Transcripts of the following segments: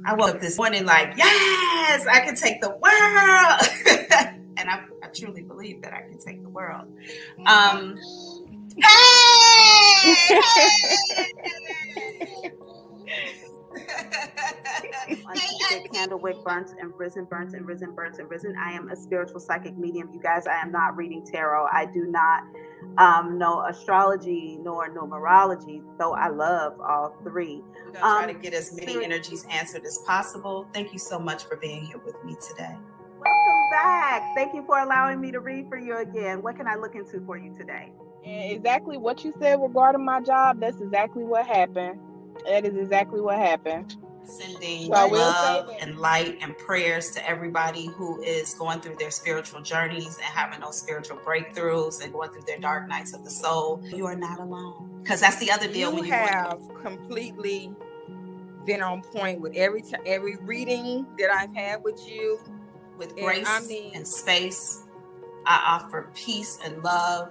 I woke up this morning like, yes, I can take the world. And I truly believe that I can take the world. Hey! Hey! Candlewick burnt and risen, burnt and risen, burnt and risen. I am a spiritual psychic medium. You guys, I am not reading tarot. I do not know astrology nor numerology, though I love all three. We're going to try to get as many energies answered as possible. Thank you so much for being here with me today. Welcome back. Thank you for allowing me to read for you again. What can I look into for you today? And exactly what you said regarding my job, that's exactly what happened. That is exactly what happened. Sending love and light and prayers to everybody who is going through their spiritual journeys and having those spiritual breakthroughs and going through their dark nights of the soul. You are not alone. Because that's the other deal. You have completely been on point with every reading that I've had with you. With grace and space, I offer peace and love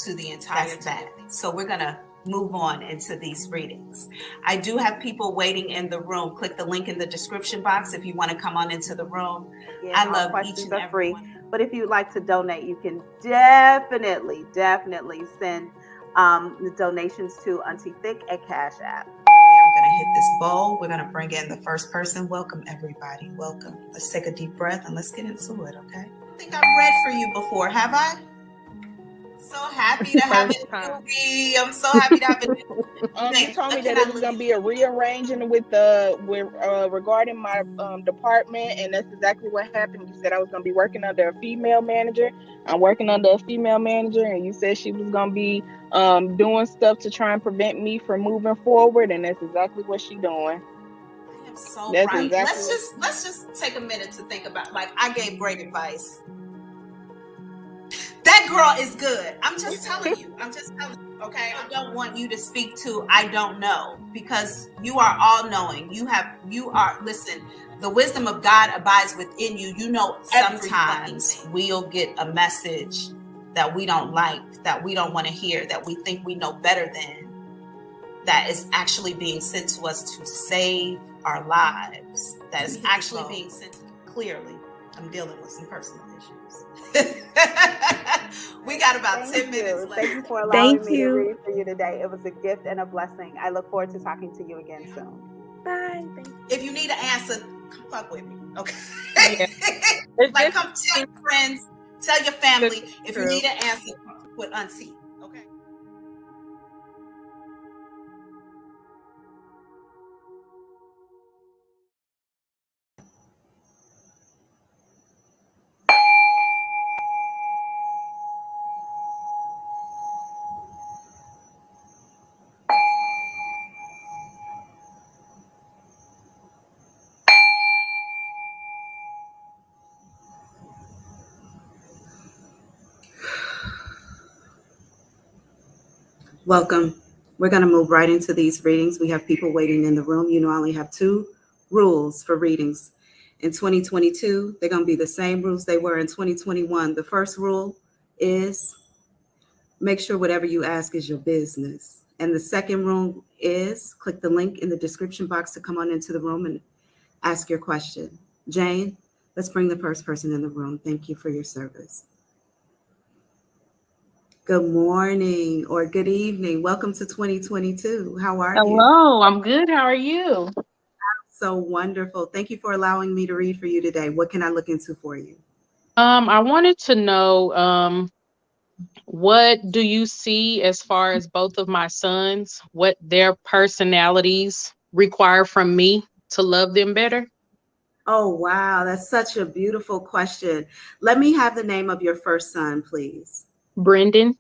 to the entire bag. So we're going to move on into these readings. I do have people waiting in the room. Click the link in the description box if you want to come on into the room. Yeah, I love each and every free. But if you'd like to donate, you can definitely send the donations to Auntie Thick at Cash App. We're going to hit this bowl. We're going to bring in the first person. Welcome, everybody. Welcome. Let's take a deep breath and let's get into it, okay? I think I've read for you before, have I? So happy to have it. I'm so happy to have it. You told me that it was going to be a rearranging with regarding my department, and that's exactly what happened. You said I was going to be working under a female manager. I'm working under a female manager, and you said she was going to be doing stuff to try and prevent me from moving forward, and that's exactly what she's doing. I am so right. Exactly let's just take a minute to think about. Like, I gave great advice. That girl is good. I'm just telling you. Okay. I don't want you to speak to I don't know, because you are all knowing. Listen, the wisdom of God abides within you. You know, sometimes we'll get a message that we don't like, that we don't want to hear, that we think we know better than, that is actually being sent to us to save our lives. That is actually being sent clearly. I'm dealing with some personal issues. We got about 10 minutes left. Thank you for allowing me to read for you today. It was a gift and a blessing. I look forward to talking to you again soon. Bye. If you need an answer, come fuck with me. Okay. Like, come tell your friends, tell your family. If you need an answer, with Auntie. Okay. Welcome. We're going to move right into these readings. We have people waiting in the room. You know, I only have 2 rules for readings. In 2022, they're going to be the same rules they were in 2021. The first rule is make sure whatever you ask is your business. And the second rule is click the link in the description box to come on into the room and ask your question. Jane, let's bring the first person in the room. Thank you for your service. Good morning or good evening. Welcome to 2022. How are you? Hello, I'm good. How are you? So wonderful. Thank you for allowing me to read for you today. What can I look into for you? I wanted to know what do you see as far as both of my sons, what their personalities require from me to love them better? Oh, wow. That's such a beautiful question. Let me have the name of your first son, please. Brendan.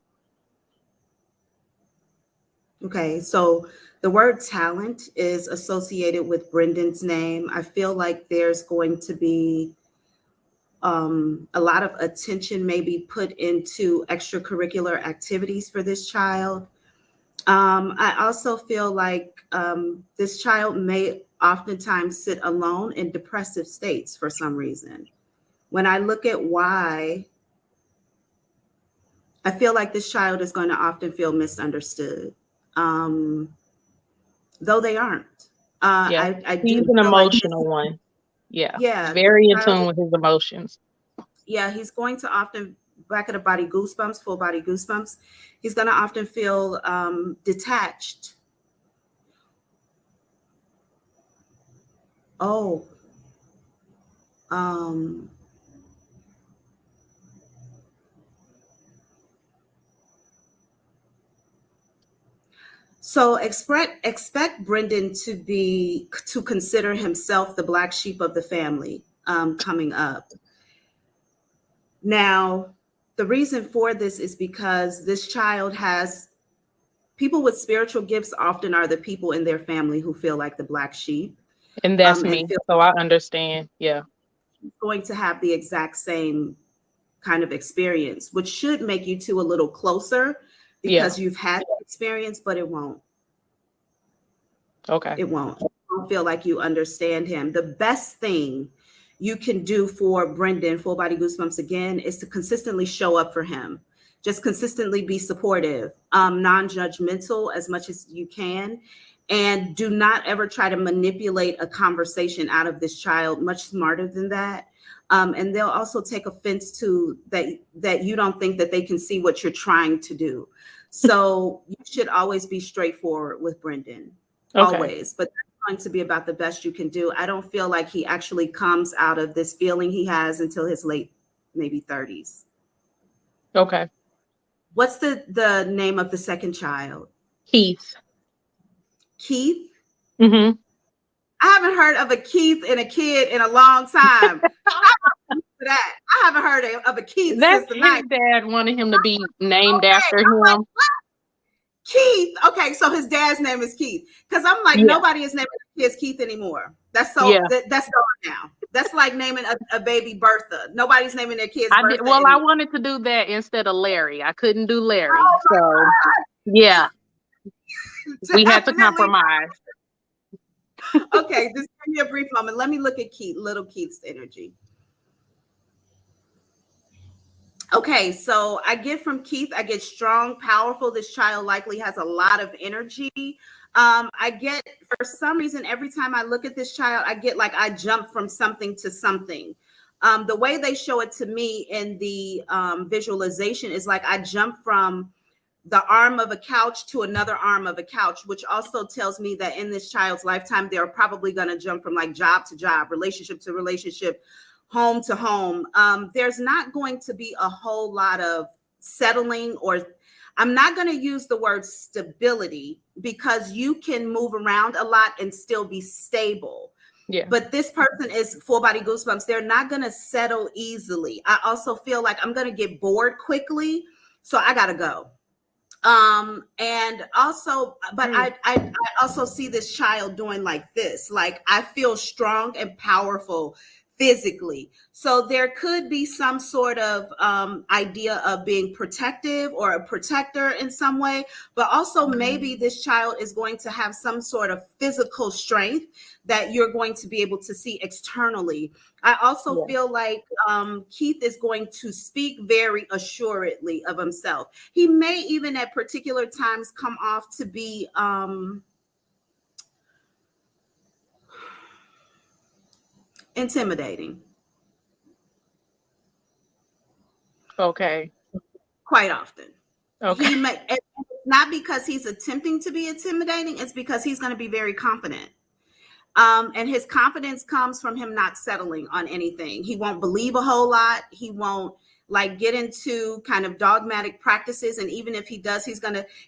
Okay, so the word talent is associated with Brendan's name. I feel like there's going to be a lot of attention maybe put into extracurricular activities for this child. I also feel like this child may oftentimes sit alone in depressive states for some reason. When I look at why, I feel like this child is going to often feel misunderstood, though they aren't. Yeah. I He's do an feel like emotional one. Yeah. yeah, this Very in child, tune with his emotions. yeah, he's going to often back of the body goosebumps, full body goosebumps. He's going to often feel detached. Oh, um, so expect Brendan to consider himself the black sheep of the family coming up. Now, the reason for this is because this child has people with spiritual gifts often are the people in their family who feel like the black sheep And that's and me. feel So I understand. Yeah. going to have the exact same kind of experience, which should make you two a little closer Yeah. because you've had the experience, but it won't. Okay. It won't. You don't feel like you understand him. The best thing you can do for Brendan, full body goosebumps again, is to consistently show up for him. Just consistently be supportive, non-judgmental as much as you can. And do not ever try to manipulate a conversation out of this child, much smarter than that. And they'll also take offense to that you don't think that they can see what you're trying to do. So you should always be straightforward with Brendan. Okay. Always, but that's going to be about the best you can do. I don't feel like he actually comes out of this feeling he has until his late, maybe 30s. Okay. What's the name of the second child? Keith. Keith? Mm-hmm. I haven't heard of a Keith and a kid in a long time. For that, I haven't heard of a Keith That's since the his night. dad wanted him to be named after I'm like, him. Keith. Okay, so his dad's name is Keith. Because I'm like, Yeah. nobody is naming kids Keith anymore. That's so Yeah. that's gone now. That's like naming a baby Bertha. Nobody's naming their kids I Bertha did. Well, I anymore. wanted to do that instead of Larry. I couldn't do Larry. Oh my So yeah, we had to Definitely. compromise. Okay, just give me a brief moment. Let me look at Keith, little Keith's energy. Okay, so I get from Keith, I get strong, powerful. This child likely has a lot of energy. I get, for some reason, every time I look at this child, I get like I jump from something to something. The way they show it to me in the visualization is like I jump from the arm of a couch to another arm of a couch, which also tells me that in this child's lifetime, they're probably going to jump from like job to job, relationship to relationship, home to home. There's not going to be a whole lot of settling, or I'm not going to use the word stability because you can move around a lot and still be stable. Yeah. But this person is full body goosebumps. They're not going to settle easily. I also feel like I'm going to get bored quickly. So I got to go. And also, but I also see this child doing like this. Like I feel strong and powerful physically. So there could be some sort of idea of being protective or a protector in some way, but also maybe this child is going to have some sort of physical strength that you're going to be able to see externally. I also feel like Keith is going to speak very assuredly of himself. He may even at particular times come off to be intimidating. Okay. Quite often. Okay. He may, it's not because he's attempting to be intimidating, it's because he's going to be very confident. And his confidence comes from him not settling on anything. He won't believe a whole lot. He won't like get into kind of dogmatic practices. And even if he does,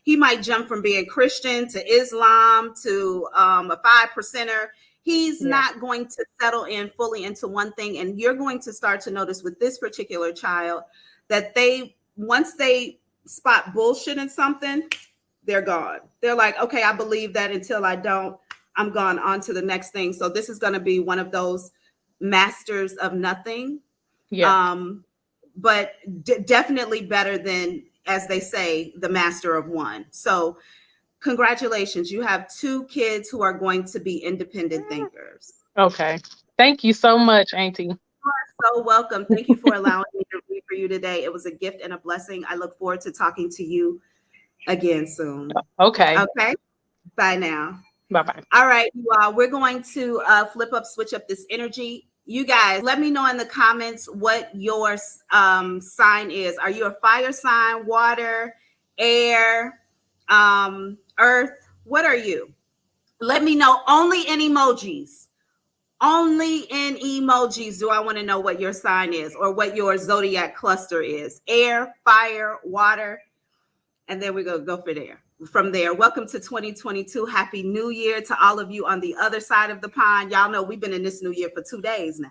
he might jump from being Christian to Islam to a 5%er. He's not going to settle in fully into one thing. And you're going to start to notice with this particular child that once they spot bullshit in something, they're gone. They're like, okay, I believe that until I don't. I'm gone on to the next thing. So this is going to be one of those masters of nothing. Yeah. But definitely better than, as they say, the master of one. So congratulations. You have two kids who are going to be independent thinkers. Okay. Thank you so much, Auntie. You are so welcome. Thank you for allowing me to read for you today. It was a gift and a blessing. I look forward to talking to you again soon. Okay. Okay. Bye now. Bye-bye. All right, you all. We're going to switch up this energy. You guys, let me know in the comments what your sign is. Are you a fire sign, water, air, earth? What are you? Let me know. Only in emojis. Only in emojis do I want to know what your sign is or what your zodiac cluster is. Air, fire, water, and then we're going to go for there. From there, welcome to 2022. Happy New Year to all of you on the other side of the pond. Y'all know we've been in this new year for 2 days now.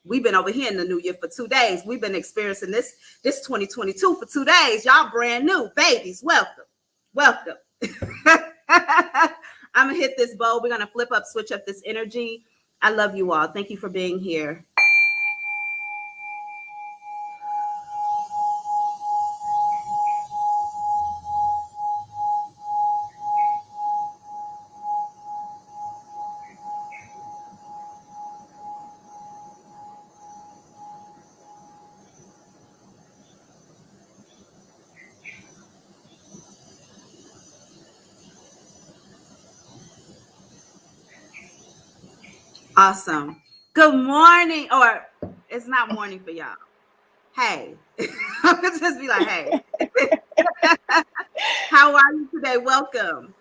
We've been over here in the new year for 2 days. We've been experiencing this 2022 for 2 days. Y'all brand new babies. Welcome. Welcome. I'm going to hit this bowl. We're going to switch up this energy. I love you all. Thank you for being here. Awesome. Good morning, or it's not morning for y'all. Hey, I'm gonna just be like, hey. How are you today? Welcome.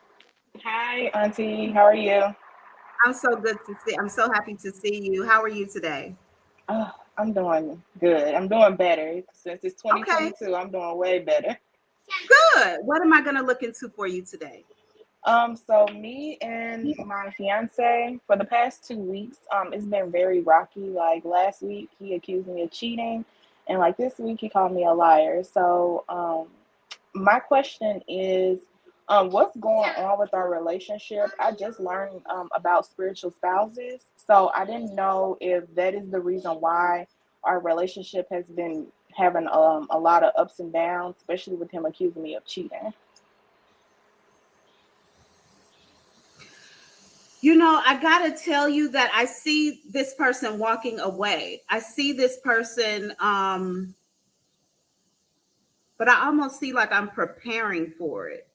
Hi, Auntie. How are you? I'm so good to see. I'm so happy to see you. How are you today? Oh, I'm doing good. I'm doing better. Since it's 2022, okay. I'm doing way better. Good. What am I gonna look into for you today? So me and my fiance for the past 2 weeks, it's been very rocky. Like last week, he accused me of cheating, and like this week, he called me a liar. So, my question is, what's going on with our relationship? I just learned about spiritual spouses, so I didn't know if that is the reason why our relationship has been having a lot of ups and downs, especially with him accusing me of cheating. You know, I got to tell you that I see this person walking away. I see this person, but I almost see like I'm preparing for it.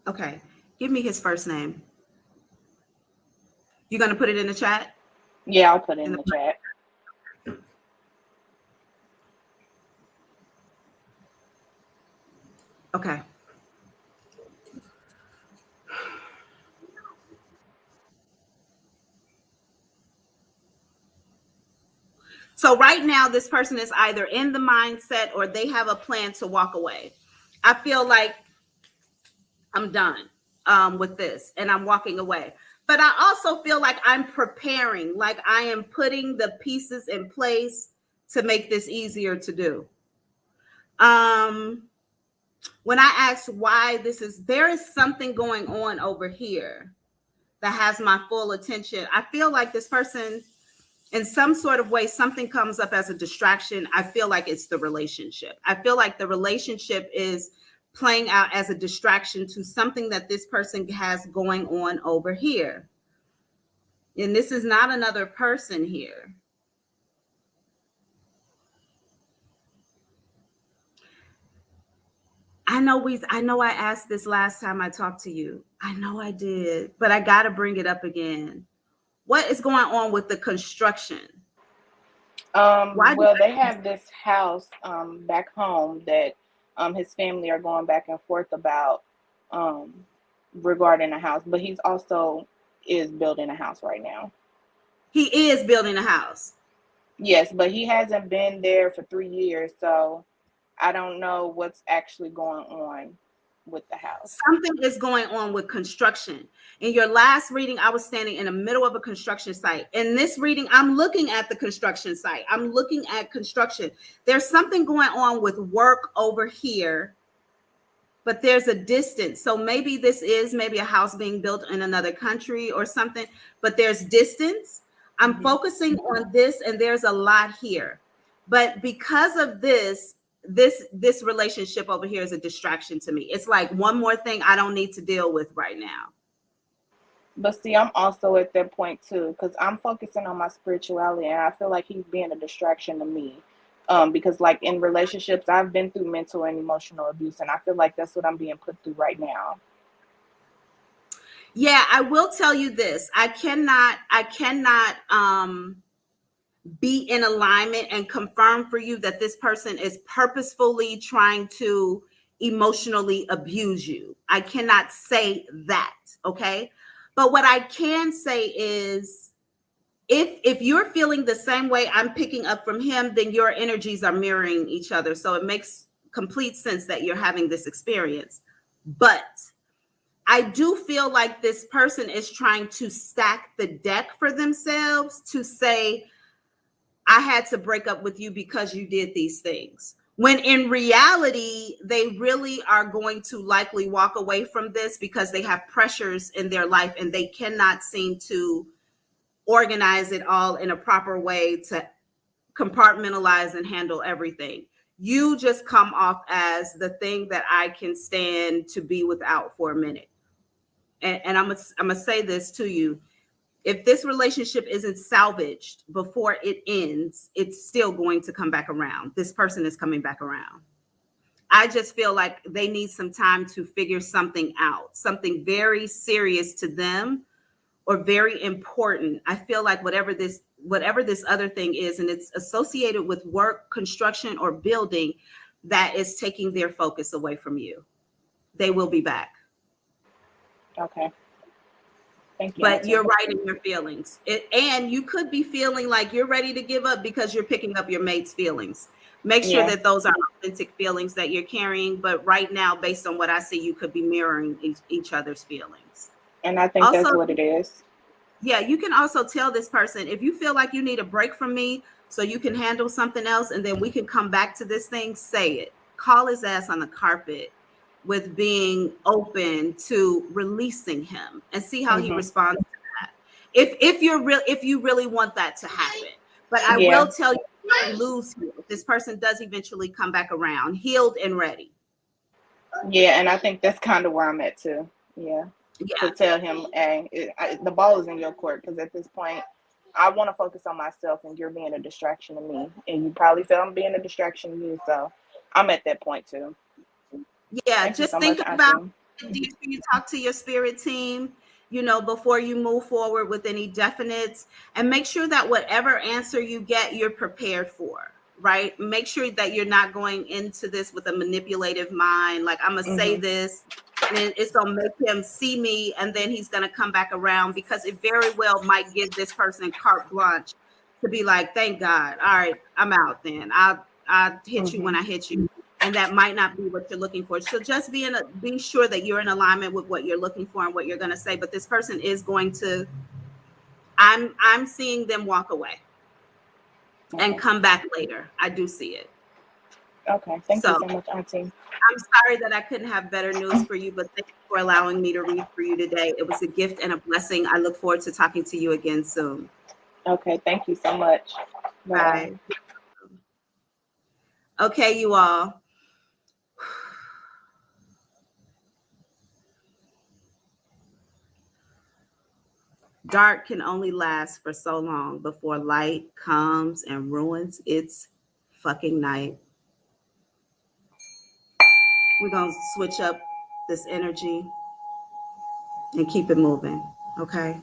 Okay. Give me his first name. You going to put it in the chat? Yeah, I'll put it in the chat. Okay. So right now, this person is either in the mindset or they have a plan to walk away. I feel like I'm done with this and I'm walking away. But I also feel like I'm preparing, like I am putting the pieces in place to make this easier to do. When I asked why there is something going on over here that has my full attention. I feel like this person, in some sort of way, something comes up as a distraction. I feel like it's the relationship. I feel like the relationship is playing out as a distraction to something that this person has going on over here. And this is not another person here. I know I asked this last time I talked to you. I know I did, but I got to bring it up again. What is going on with the construction? Well, they have this house back home that his family are going back and forth about regarding a house, but he's also is building a house right now. He is building a house. Yes, but he hasn't been there for 3 years, so I don't know what's actually going on with the house. Something is going on with construction. In your last reading, I was standing in the middle of a construction site. In this reading, I'm looking at the construction site. I'm looking at construction. There's something going on with work over here, but there's a distance. So maybe this is maybe a house being built in another country or something, but there's distance. I'm focusing on this, and there's a lot here. But because of this relationship over here is a distraction to me. It's like one more thing I don't need to deal with right now. But see, I'm also at that point too, because I'm focusing on my spirituality, and I feel like he's being a distraction to me. Because like in relationships, I've been through mental and emotional abuse, and I feel like that's what I'm being put through right now. Yeah, I will tell you this. I cannot be in alignment and confirm for you that this person is purposefully trying to emotionally abuse you. I cannot say that, okay? But what I can say is if you're feeling the same way I'm picking up from him, then your energies are mirroring each other. So it makes complete sense that you're having this experience. But I do feel like this person is trying to stack the deck for themselves to say, I had to break up with you because you did these things. When in reality, they really are going to likely walk away from this because they have pressures in their life and they cannot seem to organize it all in a proper way to compartmentalize and handle everything. You just come off as the thing that I can stand to be without for a minute. And I'm gonna say this to you. If this relationship isn't salvaged before it ends, it's still going to come back around. This person is coming back around. I just feel like they need some time to figure something out, something very serious to them or very important. I feel like whatever this other thing is, and it's associated with work, construction, or building, that is taking their focus away from you. They will be back. Okay. Thank you. But you're right in your feelings. And you could be feeling like you're ready to give up because you're picking up your mate's feelings. Make sure that those are authentic feelings that you're carrying. But right now, based on what I see, you could be mirroring each other's feelings. And I think also, that's what it is. Yeah, you can also tell this person, if you feel like you need a break from me so you can handle something else and then we can come back to this thing, say it. Call his ass on the carpet with being open to releasing him and see how he responds to that. If you really want that to happen. But I will tell you, don't lose him. This person does eventually come back around, healed and ready. Yeah, and I think that's kind of where I'm at too. Yeah. To tell him, hey, the ball is in your court, because at this point, I want to focus on myself, and you're being a distraction to me, and you probably feel I'm being a distraction to you. So I'm at that point too. Yeah, just think about, you talk to your spirit team, before you move forward with any definites, and make sure that whatever answer you get, you're prepared for, right? Make sure that you're not going into this with a manipulative mind. Like, I'm going to say this, and it's going to make him see me, and then he's going to come back around, because it very well might give this person carte blanche to be like, thank God. All right, I'm out then. I'll hit you when I hit you. And that might not be what you're looking for. So just be sure that you're in alignment with what you're looking for and what you're going to say. But this person is going to, I'm seeing them walk away and come back later. I do see it. Okay. Thank you so much, Auntie. I'm sorry that I couldn't have better news for you, but thank you for allowing me to read for you today. It was a gift and a blessing. I look forward to talking to you again soon. Okay. Thank you so much. Bye. Okay, you all. Dark can only last for so long before light comes and ruins its fucking night. We're going to switch up this energy and keep it moving, okay?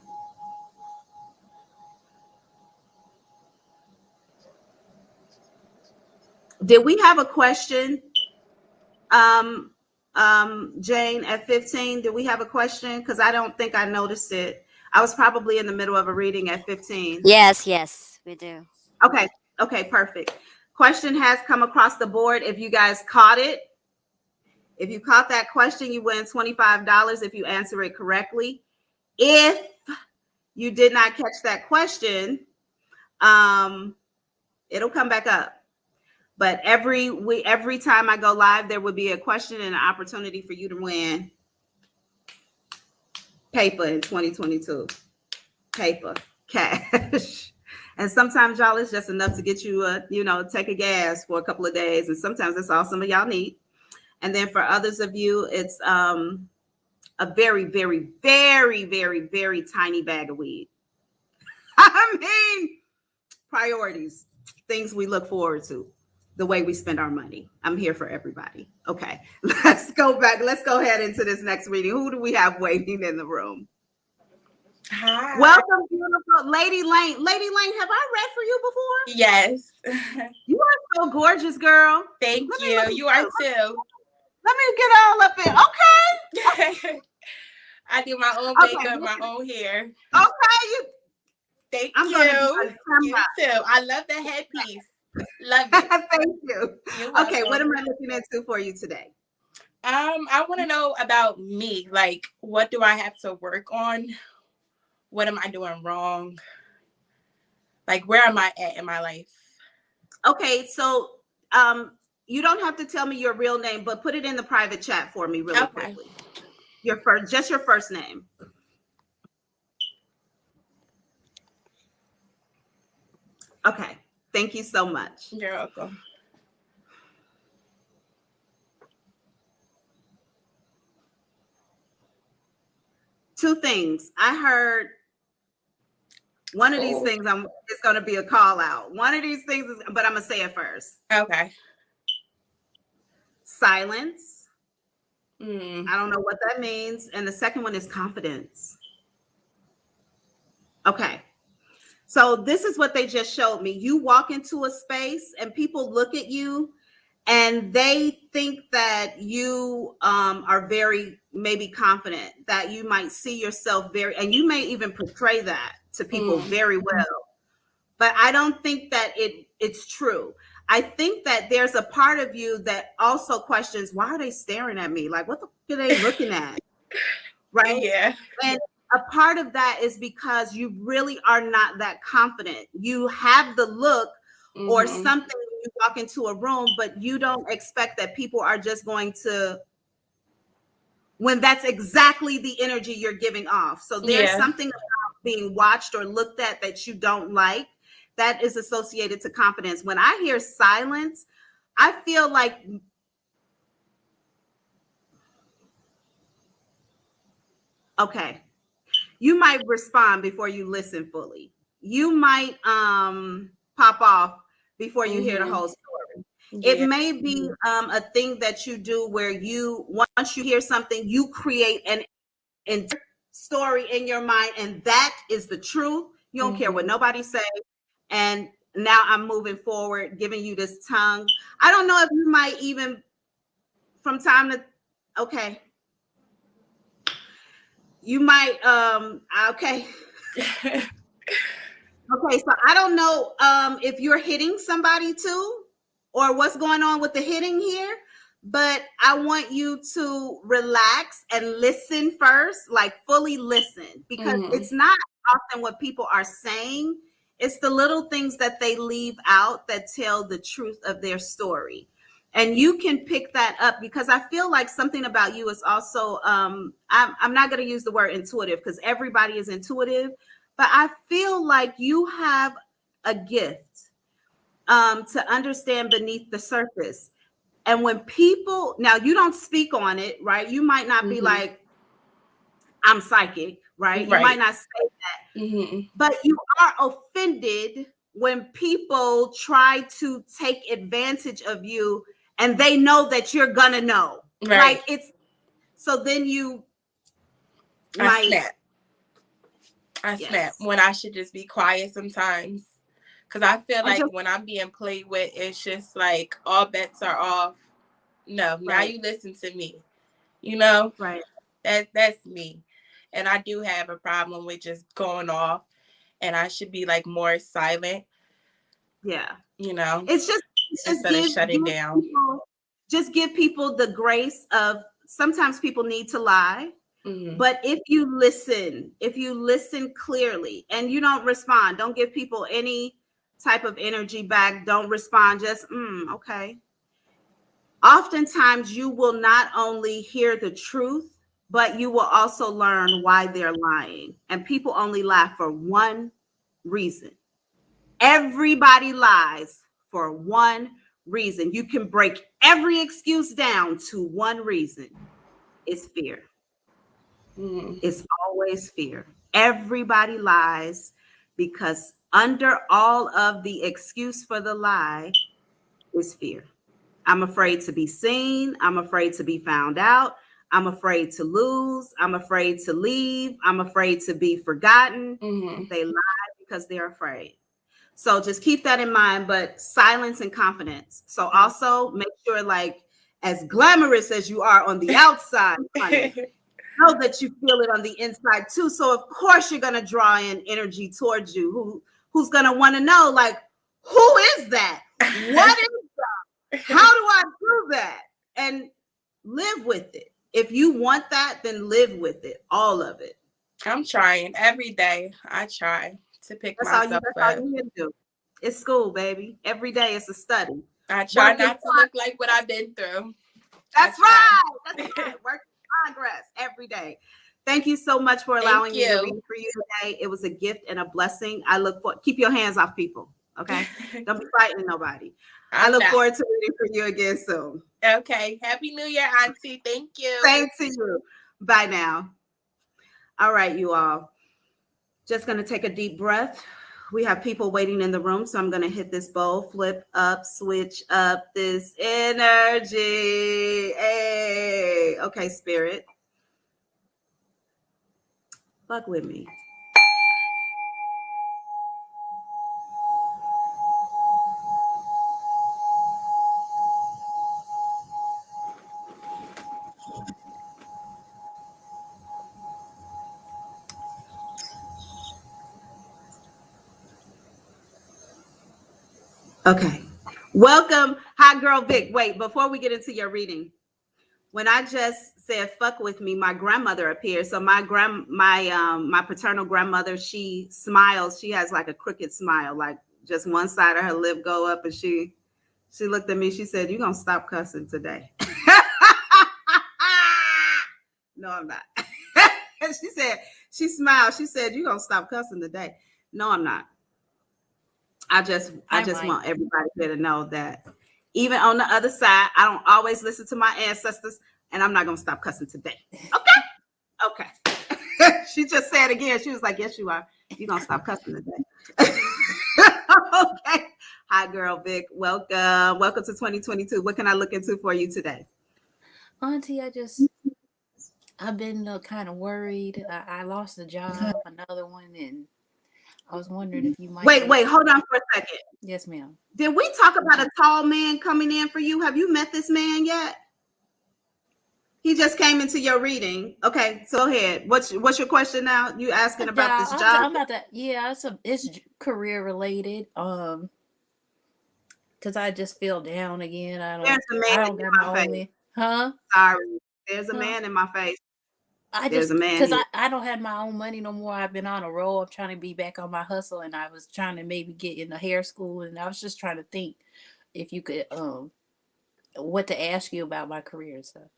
Did we have a question? Jane, at 15, did we have a question? Because I don't think I noticed it. I was probably in the middle of a reading at 15. Yes, we do. Okay, perfect. Question has come across the board. If you guys caught it, if you caught that question, you win $25 if you answer it correctly. If you did not catch that question, it'll come back up. But every time I go live, there would be a question and an opportunity for you to win paper in 2022. Paper, cash. And sometimes, y'all, it's just enough to get you take a gas for a couple of days. And sometimes that's all some of y'all need. And then for others of you, it's a very, very, very, very, very tiny bag of weed. I mean, priorities, things we look forward to. the way we spend our money. I'm here for everybody. Okay, let's go back. Let's go ahead into this next reading. Who do we have waiting in the room? Hi. Welcome, beautiful Lady Lane. Lady Lane, have I read for you before? Yes. You are so gorgeous, girl. Thank you. You are too. Let me get all up in. Okay. I do my own makeup, my own hair. Okay. Thank you. You too. I love the headpiece. Love it. Thank you. Okay, what am I looking into for you today? I want to know about me. Like, what do I have to work on? What am I doing wrong? Like, where am I at in my life? Okay, so you don't have to tell me your real name, but put it in the private chat for me really quickly. Just your first name. Okay, thank you so much. You're welcome. Two things. I heard one of these things. It's going to be a call out. One of these things is, but I'm gonna say it first. Okay. Silence. I don't know what that means. And the second one is confidence. Okay. So this is what they just showed me. You walk into a space and people look at you and they think that you are very maybe confident, that you might see yourself and you may even portray that to people very well. But I don't think that it's true. I think that there's a part of you that also questions, why are they staring at me? Like, what the fuck are they looking at? Right? Yeah. And a part of that is because you really are not that confident. You have the look or something when you walk into a room, but you don't expect that people are just going to, when that's exactly the energy you're giving off. So there's something about being watched or looked at that you don't like that is associated to confidence. When I hear silence, I feel like okay, you might respond before you listen fully. You might pop off before you hear the whole story. Yeah. It may be a thing that you do where you, once you hear something, you create an entire story in your mind, and that is the truth. You don't care what nobody say. And now I'm moving forward, giving you this tongue. I don't know if you might even from time to, okay. You might, okay. Okay, so I don't know if you're hitting somebody too, or what's going on with the hitting here, but I want you to relax and listen first, like fully listen, because it's not often what people are saying. It's the little things that they leave out that tell the truth of their story. And you can pick that up, because I feel like something about you is also, I'm not going to use the word intuitive because everybody is intuitive, but I feel like you have a gift to understand beneath the surface. And when people, now you don't speak on it, right? You might not be like, I'm psychic, right? You might not say that, but you are offended when people try to take advantage of you and they know that you're gonna know. Right. Like it's, so then you I snap when I should just be quiet sometimes. Because I feel like when I'm being played with, it's just like all bets are off. No, now you listen to me. You know? Right. That's me. And I do have a problem with just going off, and I should be like more silent. Yeah. You know? It's just instead of shutting down. Just give people the grace of, sometimes people need to lie. But if you listen clearly and you don't respond, don't give people any type of energy back. Don't respond. Just, okay. Oftentimes you will not only hear the truth, but you will also learn why they're lying. And people only lie for one reason. Everybody lies for one reason. You can break every excuse down to one reason. It's fear. It's always fear. Everybody lies because under all of the excuse for the lie is fear. I'm afraid to be seen. I'm afraid to be found out. I'm afraid to lose. I'm afraid to leave. I'm afraid to be forgotten. Mm-hmm. They lie because they're afraid. So just keep that in mind, but silence and confidence. So also make sure, like, as glamorous as you are on the outside, honey, know that you feel it on the inside too. So of course you're gonna draw in energy towards you. Who's gonna want to know, like, who is that? What is that? How do I do that? And live with it. If you want that, then live with it, all of it. I'm trying every day. I try to pick myself up. That's all you need to do. It's school, baby. Every day it's a study. I try not to look like what I've been through. That's right. That's right. Work in progress every day. Thank you so much for allowing me to read for you today. It was a gift and a blessing. I look for, keep your hands off people. Okay. Don't be fighting nobody. I look forward to reading for you again soon. Okay. Happy New Year, Auntie. Thank you. Same to you. Bye now. All right, you all. Just going to take a deep breath. We have people waiting in the room, so I'm going to hit this bowl, flip up, switch up this energy. Hey. Okay, spirit. Fuck with me. Okay. Welcome. Hi, girl Vic. Wait, before we get into your reading, when I just said fuck with me, my grandmother appeared. So my paternal grandmother, she smiles. She has like a crooked smile, like just one side of her lip go up, and she looked at me. She said, "You gonna stop cussing today?" No, I'm not. She said, she smiled. She said, "You gonna stop cussing today?" No, I'm not. I just want everybody here to know that even on the other side, I don't always listen to my ancestors, and I'm not going to stop cussing today. Okay. She just said again, she was like, "Yes, you are. You're going to stop cussing today." Okay. Hi, girl Vic. Welcome. Welcome to 2022. What can I look into for you today? Auntie, I've been kind of worried. I lost a job, another one, and I was wondering if you might. Wait, hold on for a second. Yes, ma'am. Did we talk about a tall man coming in for you? Have you met this man yet? He just came into your reading. Okay, so go ahead. What's your question now? You asking about this job? I'm about that. Yeah, it's career related. Because I just feel down again. I don't got my own. Huh? Sorry, there's a man in my face. There's a man because I don't have my own money no more. I've been on a roll. I'm trying to be back on my hustle, and I was trying to maybe get in the hair school, and I was just trying to think if you could what to ask you about my career and stuff.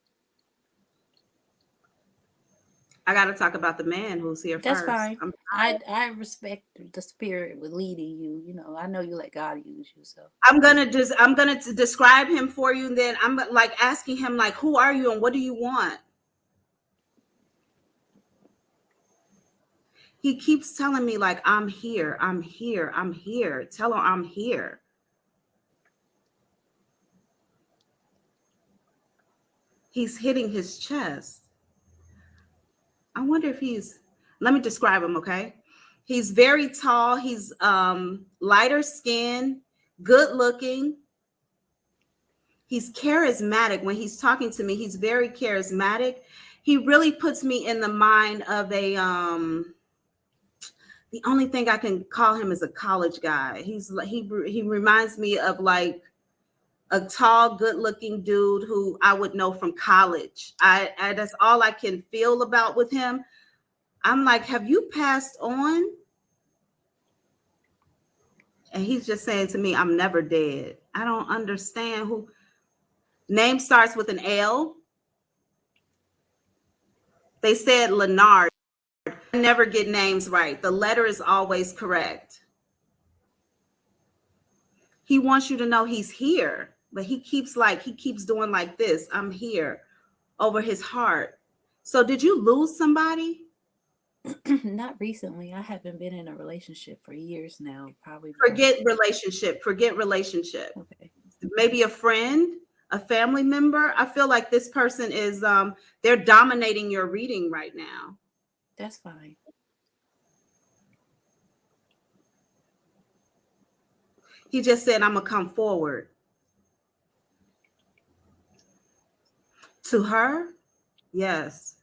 I got to talk about the man who's here That's first. Fine. I respect the spirit with leading you. You know, I know you let God use you. So I'm gonna describe him for you, and then I'm like asking him, like, who are you and what do you want? He keeps telling me, like, I'm here, I'm here, I'm here. Tell her I'm here. He's hitting his chest. I wonder if let me describe him, okay? He's very tall. He's lighter skin, good looking. He's charismatic. When he's talking to me, he's very charismatic. He really puts me in the mind of the only thing I can call him is a college guy. He reminds me of like a tall, good-looking dude who I would know from college. I that's all I can feel about with him. I'm like, have you passed on? And he's just saying to me, I'm never dead. I don't understand who. Name starts with an L. They said Leonard. I never get names right. The letter is always correct. He wants you to know he's here, but he keeps doing like this. I'm here over his heart. So did you lose somebody? Not recently. I haven't been in a relationship for years now. Probably. Forget relationship. Okay. maybe a friend, a family member. I feel like this person is they're dominating your reading right now. That's fine. He just said, I'm gonna come forward. To her, yes.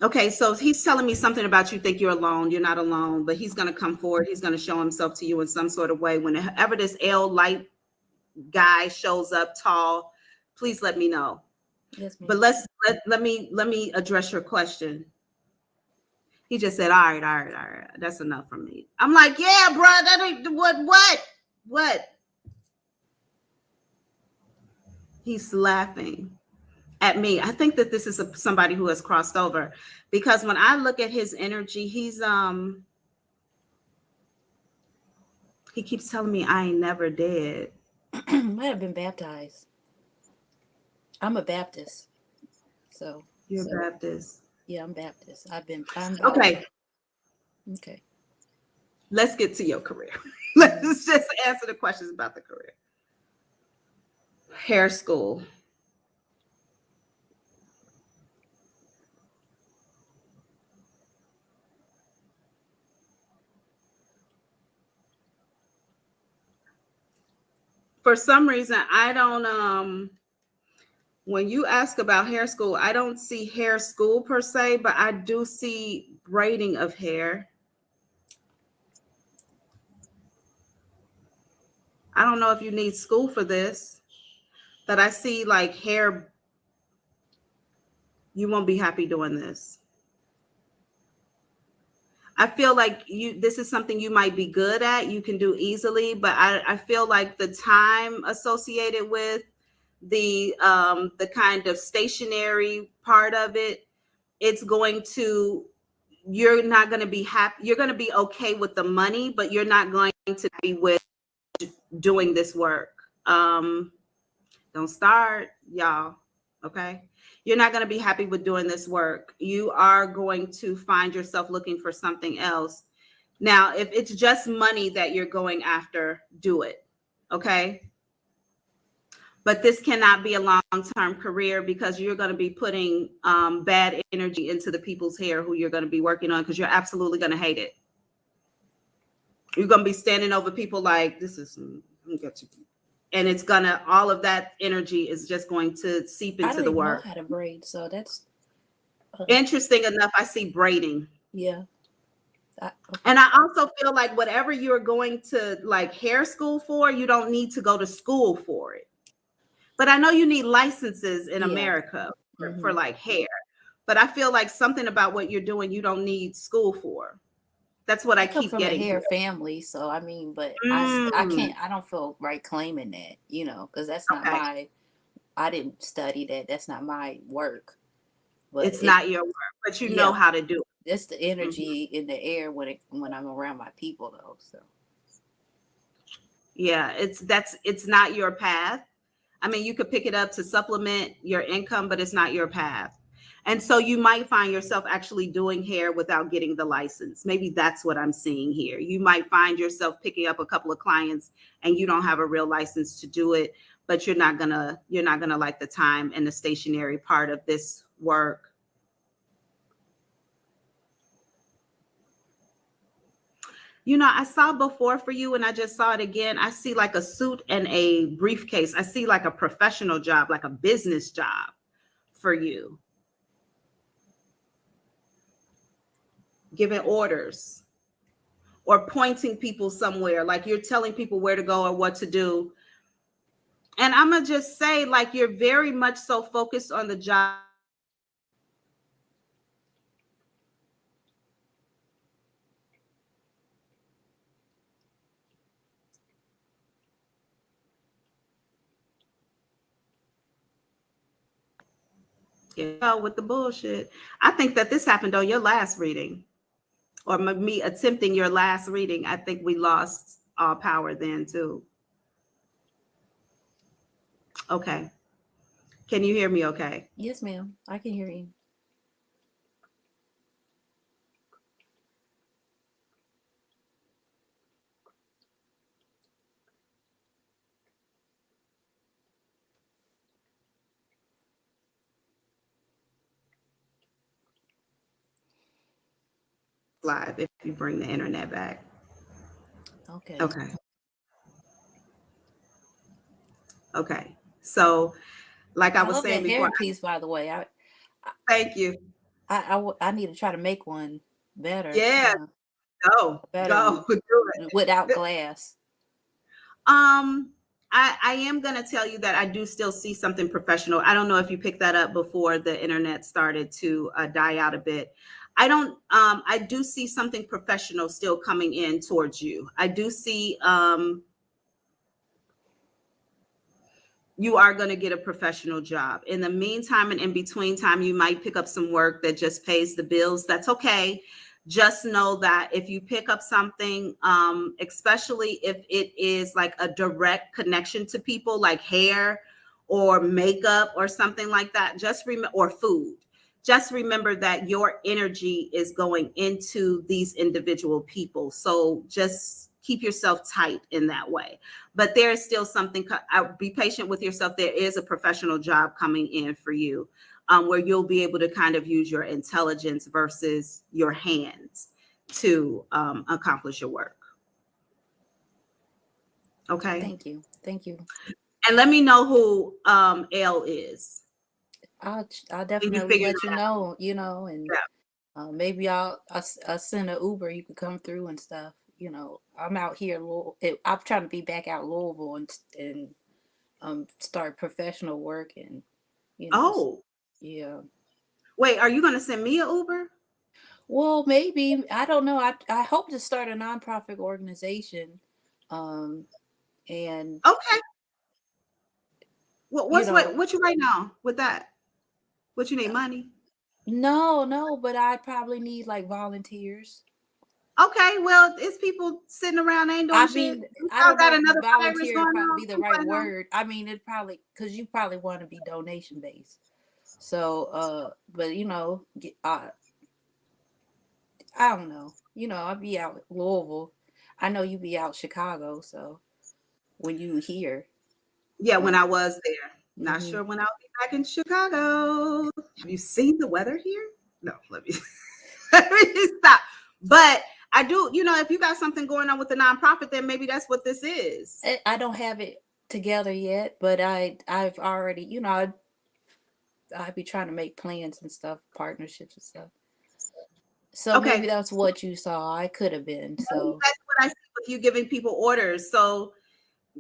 Okay, so he's telling me something about you think you're alone. You're not alone, but he's gonna come forward. He's gonna show himself to you in some sort of way. Whenever this L light guy shows up tall, please let me know. Yes, ma'am. But let me address your question. He just said, all right. That's enough for me. I'm like, yeah, bro, that ain't what? He's laughing at me. I think that this is somebody who has crossed over, because when I look at his energy, he keeps telling me I ain't never dead. I have been baptized. I'm a Baptist. So You're Baptist. Yeah, I'm Baptist. I'm Baptist. Okay. Let's get to your career. Let's just answer the questions about the career. Hair school. For some reason, I don't when you ask about hair school, I don't see hair school per se, but I do see braiding of hair. I don't know if you need school for this, but I see like hair. You won't be happy doing this. I feel like this is something you might be good at, you can do easily, but I feel like the time associated with the kind of stationary part of it, you're not going to be happy. You're going to be okay with the money, but you're not going to be with doing this work. Don't start, y'all. Okay. You're not going to be happy with doing this work. You are going to find yourself looking for something else. Now, if it's just money that you're going after, do it. Okay. But this cannot be a long-term career, because you're going to be putting bad energy into the people's hair who you're going to be working on, because you're absolutely going to hate it. You're going to be standing over people like, this is, and it's gonna, all of that energy is just going to seep into the work. I don't even know how to braid, so that's interesting enough. I see braiding. Yeah. Okay. And I also feel like whatever you're going to like hair school for, you don't need to go to school for it. But I know you need licenses in America for like hair. But I feel like something about what you're doing, you don't need school for. That's what I keep from getting. A hair family, so I mean, but I can't. I don't feel right claiming that, because that's not my. I didn't study that. That's not my work. But it's not your work, but you know how to do it. It's the energy in the air when I'm around my people, though. So. Yeah, it's not your path. I mean, you could pick it up to supplement your income, but it's not your path. And so you might find yourself actually doing hair without getting the license. Maybe that's what I'm seeing here. You might find yourself picking up a couple of clients and you don't have a real license to do it, but you're not gonna like the time and the stationary part of this work. I saw before for you and I just saw it again. I see like a suit and a briefcase. I see like a professional job, like a business job for you. Giving orders or pointing people somewhere, like you're telling people where to go or what to do. And I'm going to just say, like, you're very much so focused on the job. With the bullshit. I think that this happened on your last reading, or me attempting your last reading. I think we lost all power then too. Okay. Can you hear me okay? Yes, ma'am. I can hear you. live if you bring the internet back. Okay. Okay. So, like I was love saying that before, hairpiece, by the way. thank you. I need to try to make one better. Yeah, go One, do it without glass. I am going to tell you that I do still see something professional. I don't know if you picked that up before the internet started to die out a bit. I do see something professional still coming in towards you. I do see you are going to get a professional job. In the meantime and in between time, you might pick up some work that just pays the bills. That's okay. Just know that if you pick up something, especially if it is like a direct connection to people, like hair or makeup or something like that, just remember, or food, just remember that your energy is going into these individual people. So just keep yourself tight in that way. But there is still something, be patient with yourself. There is a professional job coming in for you. Where you'll be able to kind of use your intelligence versus your hands to accomplish your work. Okay. Thank you. And let me know who L is. I'll definitely let you know. And maybe I'll send an Uber. You can come through and stuff. I'm out here. I'm trying to be back out Louisville and start professional work and Oh. Yeah. Wait, are you going to send me an Uber? Well, maybe. I don't know. I hope to start a nonprofit organization. And okay. What you right now with that? What you need, money? No, but I probably need like volunteers. Okay, well, it's people sitting around ain't doing shit. I don't got another volunteer would probably be the right word. I mean, it probably because you probably want to be donation based. So, but I don't know. I'll be out Louisville. I know you be out Chicago. So when you here, yeah, when I was there, not sure when I'll be back in Chicago. Have you seen the weather here? No, let me stop. But I do, if you got something going on with the nonprofit, then maybe that's what this is. I don't have it together yet, but I've already, I'd be trying to make plans and stuff, partnerships and stuff. So okay. Maybe that's what you saw. I could have been. So that's what I see with you giving people orders. So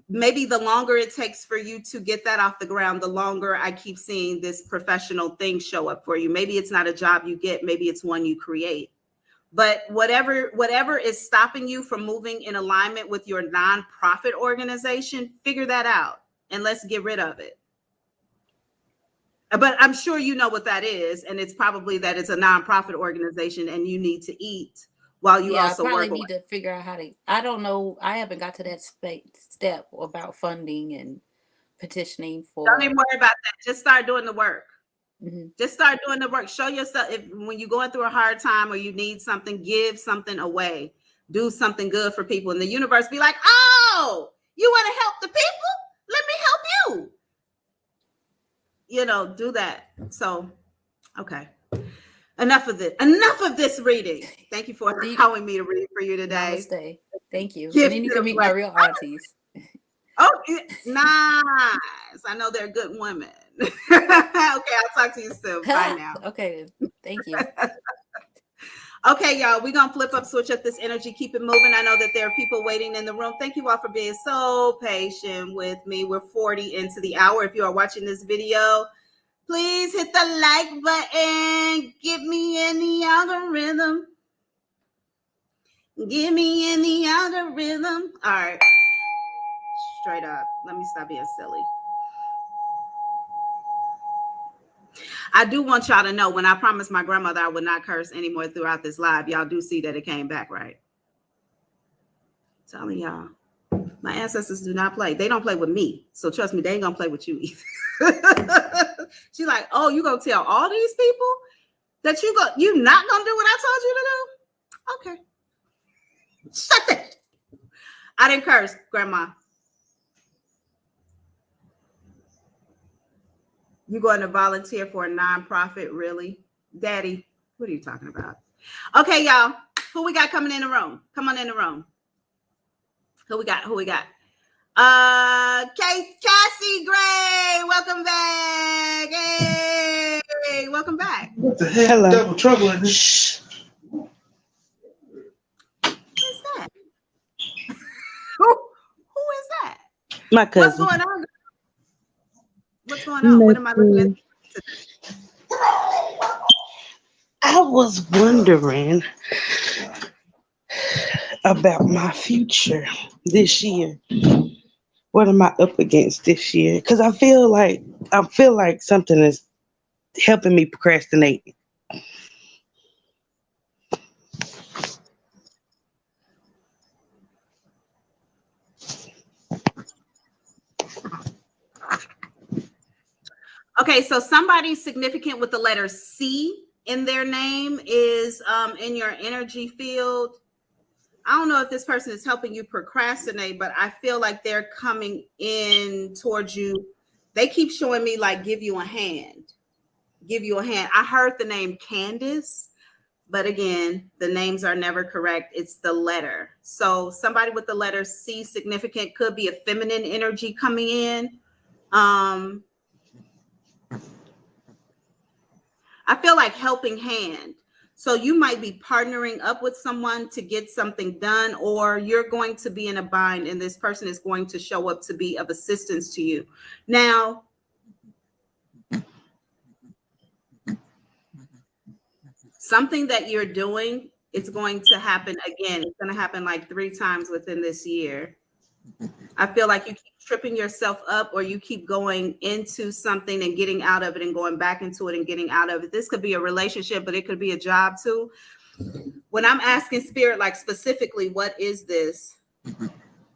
maybe the longer it takes for you to get that off the ground, the longer I keep seeing this professional thing show up for you. Maybe it's not a job you get, maybe it's one you create. But whatever is stopping you from moving in alignment with your nonprofit organization, figure that out and let's get rid of it. But I'm sure you know what that is. And it's probably that it's a nonprofit organization and you need to eat while you also work. I probably need to figure out how to, I don't know. I haven't got to that step about funding and petitioning for. Don't even worry about that. Just start doing the work. Mm-hmm. Just start doing the work. Show yourself when you're going through a hard time or you need something, give something away. Do something good for people. And the universe be like, oh, you want to help the people? Let me help you. Do that. So, okay. Enough of this reading. Thank you for allowing me to read for you today. Namaste. Thank you. And then you can meet my real aunties. Oh, nice. I know they're good women. Okay, I'll talk to you soon. Bye now. Okay, thank you. Okay, y'all, we're going to flip up, switch up this energy, keep it moving. I know that there are people waiting in the room. Thank you all for being so patient with me. We're 40 into the hour. If you are watching this video, please hit the like button. Get me in the algorithm. Get me in the algorithm. All right. Straight up. Let me stop being silly. I do want y'all to know when I promised my grandmother I would not curse anymore throughout this live, y'all do see that it came back, right? Telling y'all, my ancestors do not play. They don't play with me. So trust me, they ain't gonna play with you either. She's like, oh, you gonna tell all these people that you not gonna do what I told you to do? Okay. Shut it. I didn't curse, Grandma. You going to volunteer for a nonprofit, really? Daddy, what are you talking about? Okay, y'all. Who we got coming in the room? Come on in the room. Who we got? Cassie Gray, welcome back. Hey, welcome back. What the hell? Hello. Double trouble in this. Who's that? Who is that? My cousin. What's going on? What's going on? What am I looking at? I was wondering about my future this year. What am I up against this year? Because I feel like something is helping me procrastinate. Okay, so somebody significant with the letter C in their name is in your energy field. I don't know if this person is helping you procrastinate, but I feel like they're coming in towards you. They keep showing me like give you a hand. I heard the name Candace, but again, the names are never correct. It's the letter. So somebody with the letter C significant could be a feminine energy coming in. I feel like helping hand. So you might be partnering up with someone to get something done, or you're going to be in a bind and this person is going to show up to be of assistance to you. Now, something that you're doing, it's going to happen again. It's going to happen like 3 times within this year. I feel like you keep tripping yourself up, or you keep going into something and getting out of it and going back into it and getting out of it. This could be a relationship, but it could be a job too. When I'm asking spirit, like specifically, what is this?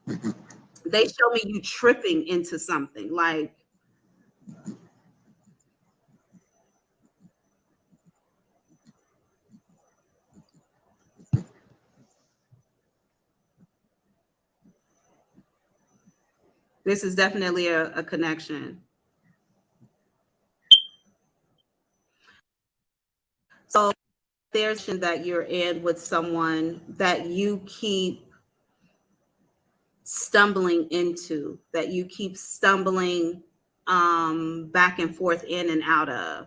They show me you tripping into something like, this is definitely a connection. So there's that you're in with someone that you keep stumbling into, that you keep stumbling back and forth in and out of.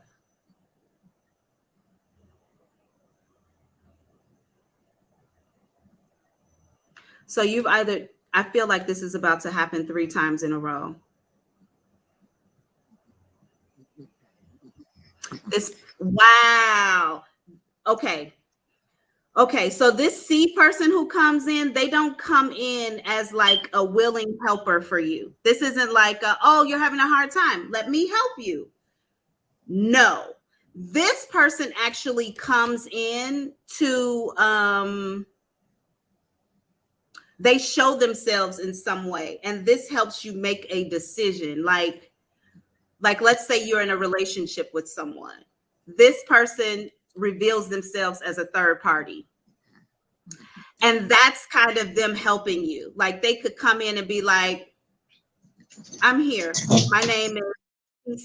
So you've either, I feel like this is about to happen 3 times in a row. Wow. Okay. So this C person who comes in, they don't come in as like a willing helper for you. This isn't like, oh, you're having a hard time, let me help you. No, this person actually comes in to, they show themselves in some way, and this helps you make a decision. Like let's say you're in a relationship with someone. This person reveals themselves as a third party. And that's kind of them helping you. Like they could come in and be like, I'm here. My name is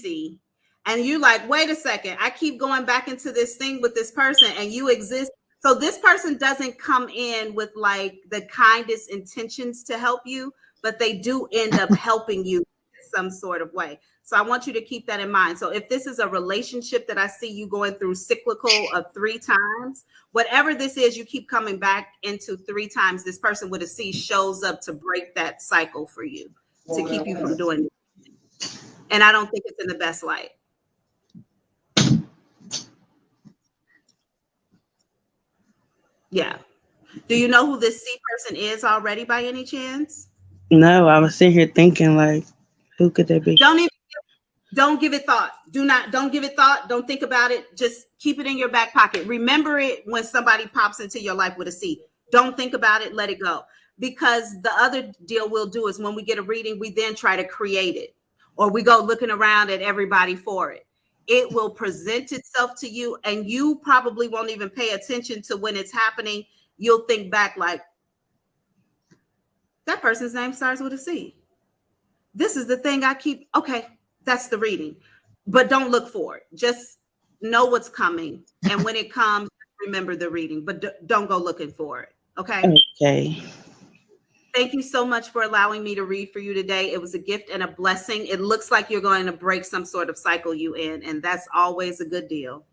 PC. And you're like, wait a second. I keep going back into this thing with this person and you exist. So this person doesn't come in with like the kindest intentions to help you, but they do end up helping you in some sort of way. So I want you to keep that in mind. So if this is a relationship that I see you going through cyclical of 3 times, whatever this is, you keep coming back into 3 times, this person with a C shows up to break that cycle for you, to keep you from doing it. And I don't think it's in the best light. Yeah. Do you know who this C person is already by any chance? No, I was sitting here thinking like, who could that be? Don't give it thought. Don't give it thought. Don't think about it. Just keep it in your back pocket. Remember it when somebody pops into your life with a C. Don't think about it. Let it go. Because the other deal we'll do is when we get a reading, we then try to create it, or we go looking around at everybody for it. It will present itself to you, and you probably won't even pay attention to when it's happening. You'll think back like, that person's name starts with a C. This is the thing I keep. Okay, that's the reading. But don't look for it. Just know what's coming. And when it comes, remember the reading, but don't go looking for it. Okay. Okay. Thank you so much for allowing me to read for you today. It was a gift and a blessing. It looks like you're going to break some sort of cycle you in, and that's always a good deal.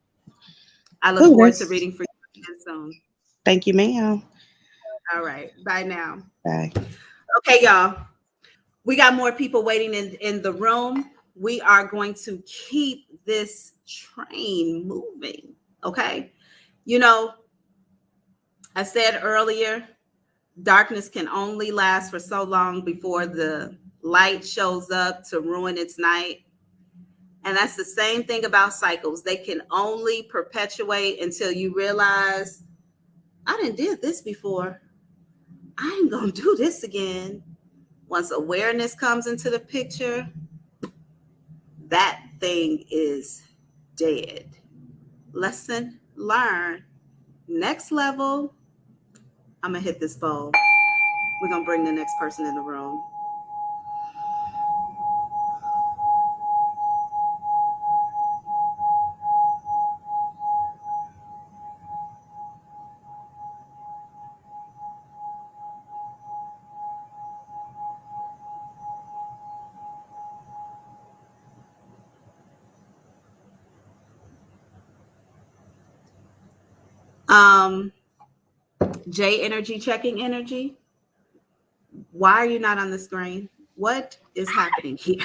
I look forward to reading for you again soon. Thank you, ma'am. All right. Bye now. Bye. Okay, y'all. We got more people waiting in the room. We are going to keep this train moving. Okay. You know, I said earlier, darkness can only last for so long before the light shows up to ruin its night. And that's the same thing about cycles. They can only perpetuate until you realize, I didn't did this before. I ain't gonna do this again. Once awareness comes into the picture, that thing is dead. Lesson learned. Next level. I'm gonna hit this bowl. We're gonna bring the next person in the room. J Energy checking energy. Why are you not on the screen? What is happening here?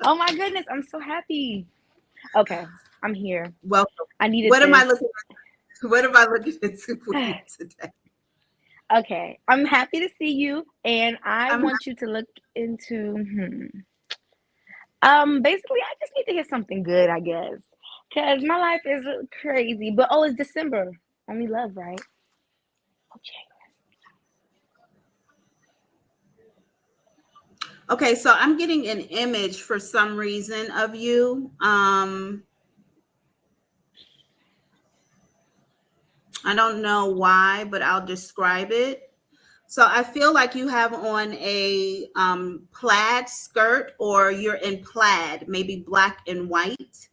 Oh my goodness, I'm so happy. Okay, I'm here. Welcome. I needed What this. am I looking at? What am I looking into for you today? Okay, I'm happy to see you, and I want you to look into. Basically, I just need to hear something good, I guess, because my life is crazy. But it's December. Only love, right? Okay, so I'm getting an image for some reason of you. I don't know why, but I'll describe it. So I feel like you have on a plaid skirt, or you're in plaid, maybe black and white.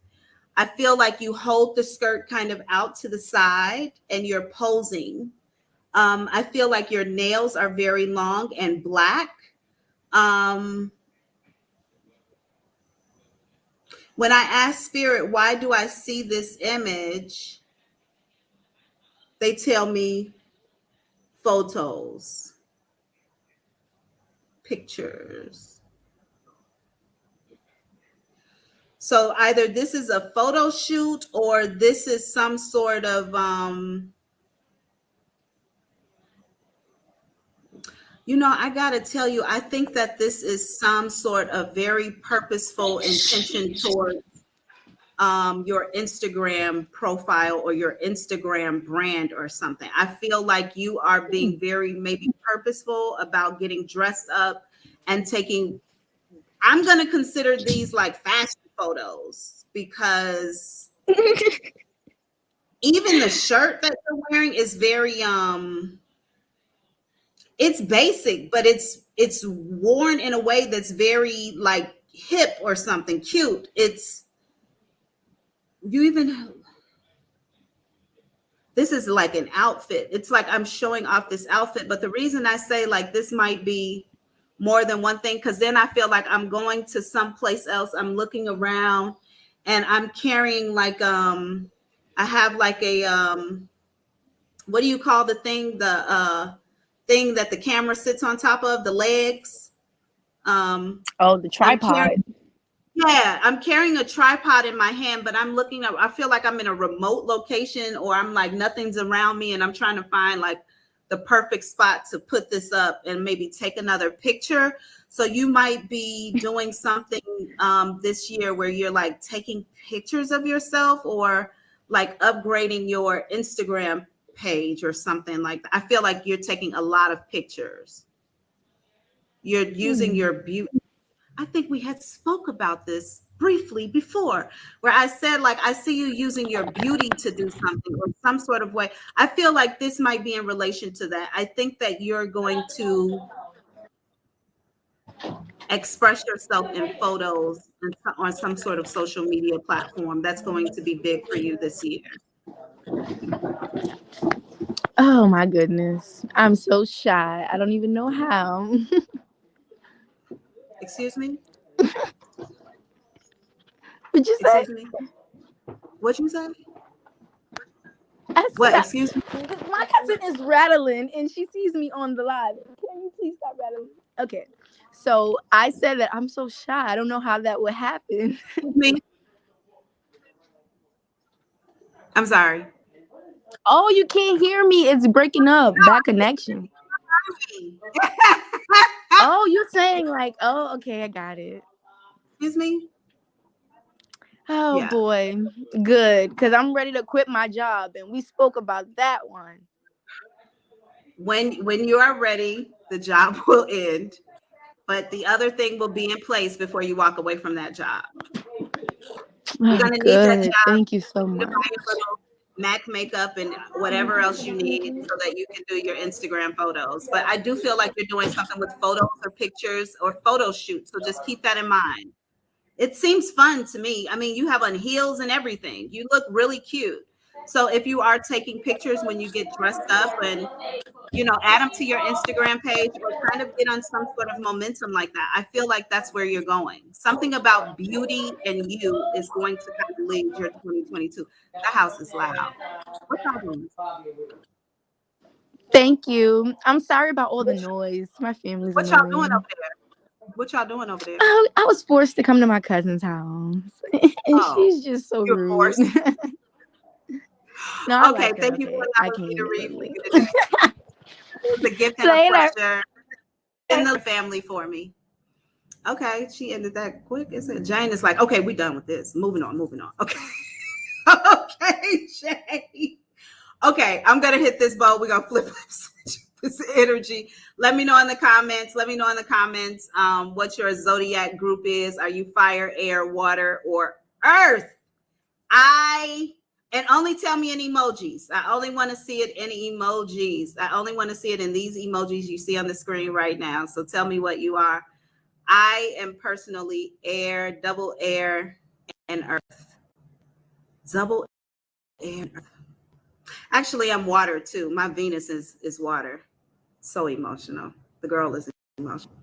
I feel like you hold the skirt kind of out to the side and you're posing. I feel like your nails are very long and black. When I ask Spirit, why do I see this image? They tell me photos, pictures. So either this is a photo shoot or this is some sort of, I got to tell you, I think that this is some sort of very purposeful intention towards your Instagram profile or your Instagram brand or something. I feel like you are being very maybe purposeful about getting dressed up and taking, I'm going to consider these like fashion photos, because even the shirt that you're wearing is very, it's basic, but it's worn in a way that's very like hip or something cute. This is like an outfit. It's like I'm showing off this outfit. But the reason I say like this might be more than one thing, because then I feel like I'm going to someplace else. I'm looking around and I'm carrying like, I have like a, what do you call the thing? The thing that the camera sits on top of, the legs. The tripod. I'm carrying a tripod in my hand, but I'm looking up. I feel like I'm in a remote location, or I'm like nothing's around me, and I'm trying to find like the perfect spot to put this up and maybe take another picture. So you might be doing something this year where you're like taking pictures of yourself, or like upgrading your Instagram page or something like that. I feel like you're taking a lot of pictures. You're using your beauty. I think we had spoke about this briefly before, where I said, like, I see you using your beauty to do something or some sort of way. I feel like this might be in relation to that. I think that you're going to express yourself in photos on some sort of social media platform. That's going to be big for you this year. Oh my goodness. I'm so shy. I don't even know how. Excuse me? What'd you say? Excuse me? What'd you say? I What? said, Excuse me? my cousin is rattling and she sees me on the live. Can you please stop rattling? Okay. So I said that I'm so shy. I don't know how that would happen. Excuse me? I'm sorry. Oh, you can't hear me. It's breaking up. Bad connection. Oh, you're saying like, oh, okay, I got it. Excuse me? Oh Yeah. boy. Good. Because I'm ready to quit my job. And we spoke about that one. When you are ready, the job will end. But the other thing will be in place before you walk away from that job. You're Oh, gonna need that good. job. Thank you so To much. buy your little MAC makeup and whatever else you need so that you can do your Instagram photos. But I do feel like you're doing something with photos or pictures or photo shoots. So just keep that in mind. It seems fun to me. I mean, you have on heels and everything. You look really cute. So if you are taking pictures when you get dressed up and add them to your Instagram page or kind of get on some sort of momentum like that. I feel like that's where you're going. Something about beauty and you is going to kind of lead your 2022. The house is loud. What y'all doing? Thank you. I'm sorry about all the noise. My family's What y'all doing annoying. over there? What y'all doing over there? I was forced to come to my cousin's house. And she's just so You're rude. forced. No, I Okay, like her. thank you for Okay, I allowing me can't to be read for ugly. you today. It was a gift and a Later. pleasure. And the family for me. Okay, she ended that quick. Jane is like, okay, we're done with this. Moving on. Okay. Okay, Jane. Okay, I'm gonna hit this bow. We're gonna flip this energy. Let me know in the comments. What your zodiac group is. Are you fire, air, water, or earth? And only tell me in emojis. I only want to see it in emojis. I only want to see it in these emojis you see on the screen right now. So tell me what you are. I am personally air, double air, and earth. Double air and earth. Actually, I'm water too. My Venus is water. So emotional. The girl is emotional.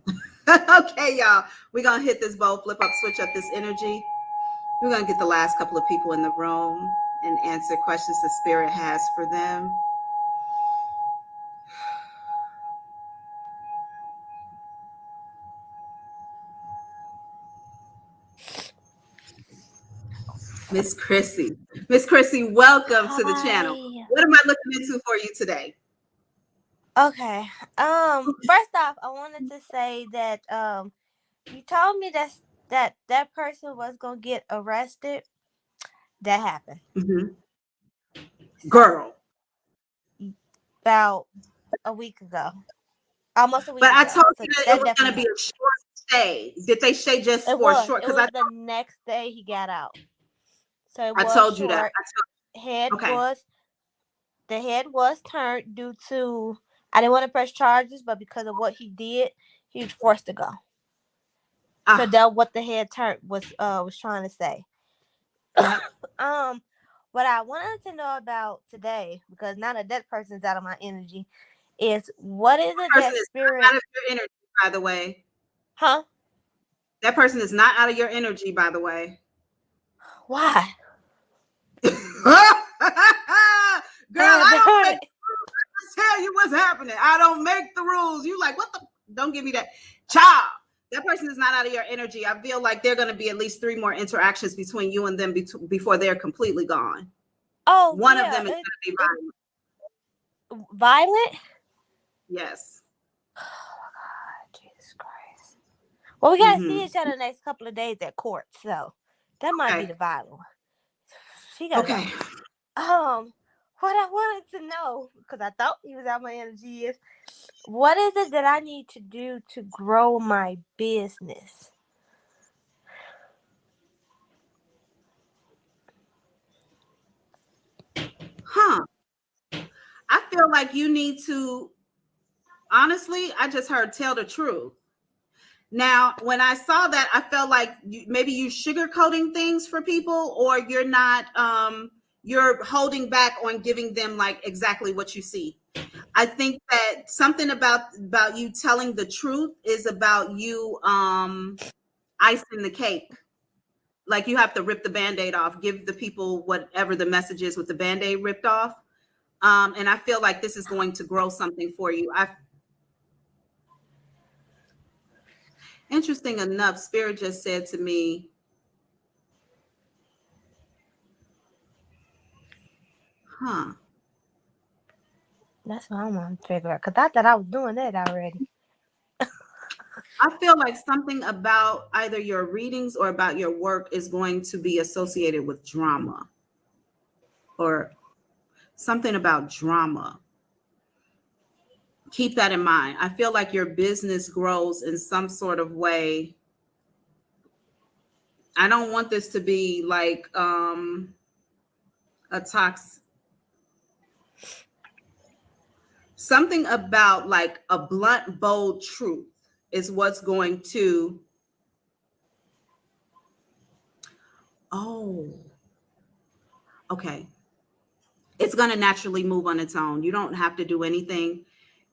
Okay, y'all. We're going to hit this bow, flip up, switch up this energy. We're going to get the last couple of people in the room and answer questions the spirit has for them. Miss Chrissy. Miss Chrissy, welcome to the channel. What am I looking into for you today? Okay. First off, I wanted to say that you told me that person was gonna get arrested. That happened. Mm-hmm. Girl. About a week ago. Almost a week ago. But I told you that it was gonna be a short stay. Did they say just for a short? Because it was the next day he got out. So it was I told short. You that. The head was turned due to, I didn't want to press charges, but because of what he did, he was forced to go. So that's what the head turn was trying to say. What I wanted to know about today, because now that person's out of my energy, is what is it that spirit out of your energy, by the way? Huh? That person is not out of your energy, by the way. Why? Girl, I don't make the rules. I tell you what's happening. I don't make the rules. You like, what the? Don't give me that. Child, that person is not out of your energy. I feel like there are going to be at least 3 more interactions between you and them before they're completely gone. Oh, one of them is going to be violent. Violent? Yes. Oh God, Jesus Christ. Well, we got to see each other the next couple of days at court, so that might be the violent one. She got okay. What I wanted to know, because I thought he was out my energy, is what is it that I need to do to grow my business? I feel like you need to, honestly, I just heard tell the truth. Now, when I saw that, I felt like maybe you sugarcoating things for people, or you're not, you're holding back on giving them like exactly what you see. I think that something about you telling the truth is about you icing the cake. Like you have to rip the Band-Aid off, give the people whatever the message is with the Band-Aid ripped off. And I feel like this is going to grow something for you. Interesting enough, Spirit just said to me, huh. That's what I'm gonna figure out. Cause I thought I was doing that already. I feel like something about either your readings or about your work is going to be associated with drama, or something about drama. Keep that in mind. I feel like your business grows in some sort of way. I don't want this to be like a something about like a blunt, bold truth is what's going to, okay. It's going to naturally move on its own. You don't have to do anything.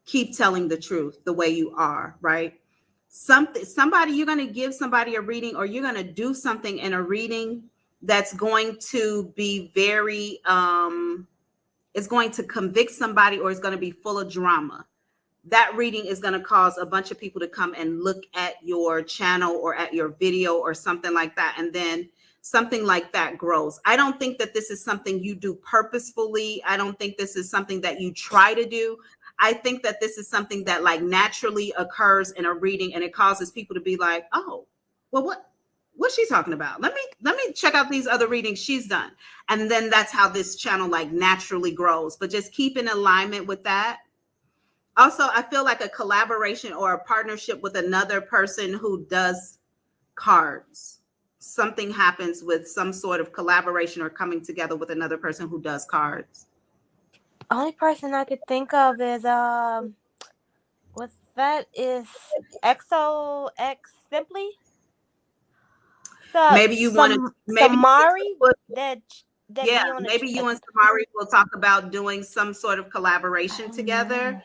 Keep telling the truth the way you are, right? Somebody, you're going to give somebody a reading, or you're going to do something in a reading that's going to be very, it's going to convict somebody, or it's going to be full of drama. That reading is going to cause a bunch of people to come and look at your channel or at your video or something like that. And then something like that grows. I don't think that this is something you do purposefully. I don't think this is something that you try to do. I think that this is something that like naturally occurs in a reading, and it causes people to be like, oh, well, what's she talking about? Let me check out these other readings she's done. And then that's how this channel like naturally grows. But just keep in alignment with that. Also, I feel like a collaboration or a partnership with another person who does cards. Something happens with some sort of collaboration or coming together with another person who does cards. Only person I could think of is with that is X Simply. So maybe you want to, maybe Samari that yeah, maybe you and Samari will talk about doing some sort of collaboration together.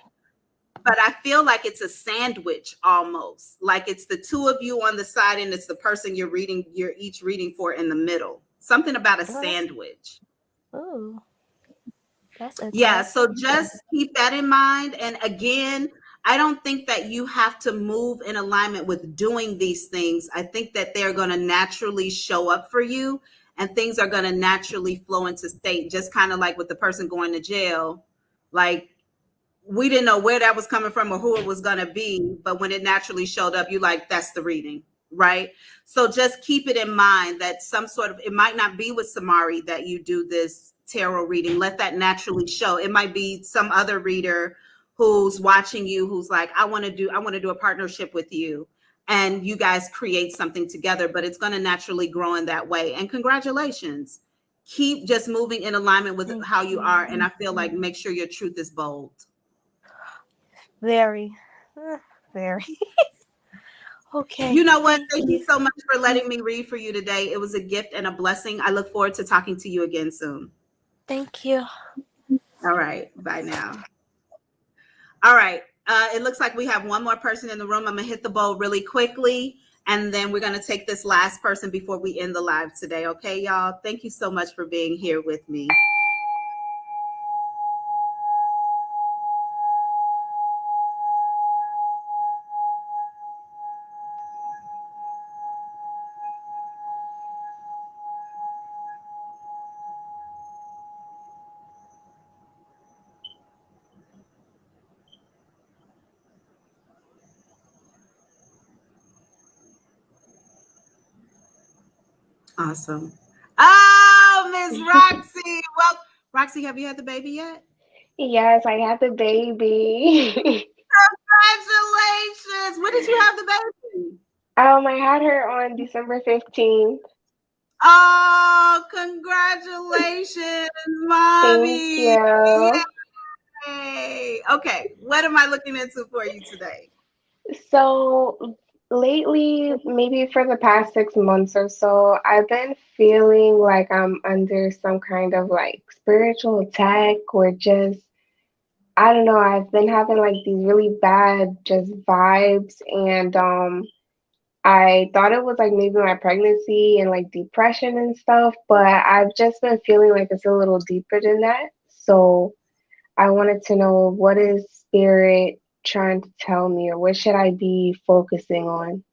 But I feel like it's a sandwich almost. Like it's the two of you on the side, and it's the person you're each reading for in the middle. Something about a sandwich. Oh, that's interesting. Yeah, so just keep that in mind. And again, I don't think that you have to move in alignment with doing these things. I think that they're going to naturally show up for you, and things are going to naturally flow into state, just kind of like with the person going to jail. Like, we didn't know where that was coming from or who it was going to be, but when it naturally showed up, you like, that's the reading, right? So just keep it in mind that some sort of, it might not be with Samari that you do this tarot reading. Let that naturally show. It might be some other reader who's watching you, who's like, I want to do a partnership with you, and you guys create something together, but it's going to naturally grow in that way. And congratulations. Keep just moving in alignment with how you are. And I feel like make sure your truth is bold. Very. Okay. You know what? Thank you so much for letting me read for you today. It was a gift and a blessing. I look forward to talking to you again soon. Thank you. All right. Bye now. All right. It looks like we have one more person in the room. I'm going to hit the bowl really quickly, and then we're going to take this last person before we end the live today. Okay, y'all? Thank you so much for being here with me. Awesome. Oh, Miss Roxy. Well, Roxy, have you had the baby yet? Yes, I had the baby. Congratulations. When did you have the baby? I had her on December 15th. Oh, congratulations, mommy. Thank you. Yay. Okay, what am I looking into for you today? So lately, maybe for the past 6 months or so, I've been feeling like I'm under some kind of like spiritual attack or just, I don't know, I've been having like these really bad just vibes and I thought it was like maybe my pregnancy and like depression and stuff, but I've just been feeling like it's a little deeper than that. So I wanted to know, what is spirit trying to tell me, or what should I be focusing on?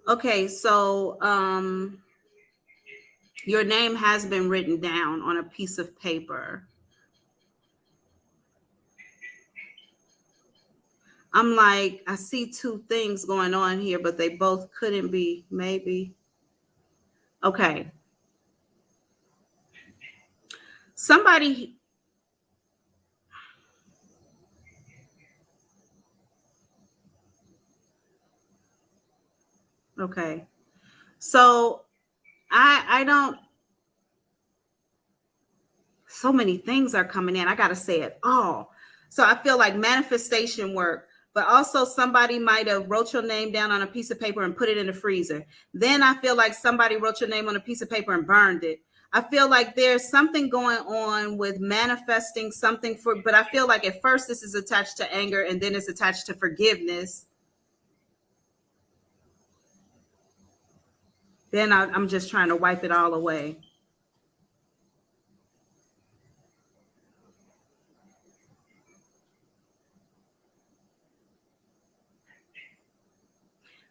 Okay, so your name has been written down on a piece of paper. I'm like, I see two things going on here, but they both couldn't be, maybe. Okay. Somebody, okay. So I don't, so many things are coming in. I got to say it all. So I feel like manifestation work, but also somebody might have wrote your name down on a piece of paper and put it in the freezer. Then I feel like somebody wrote your name on a piece of paper and burned it. I feel like there's something going on with manifesting something for, but I feel like at first this is attached to anger and then it's attached to forgiveness. Then I'm just trying to wipe it all away.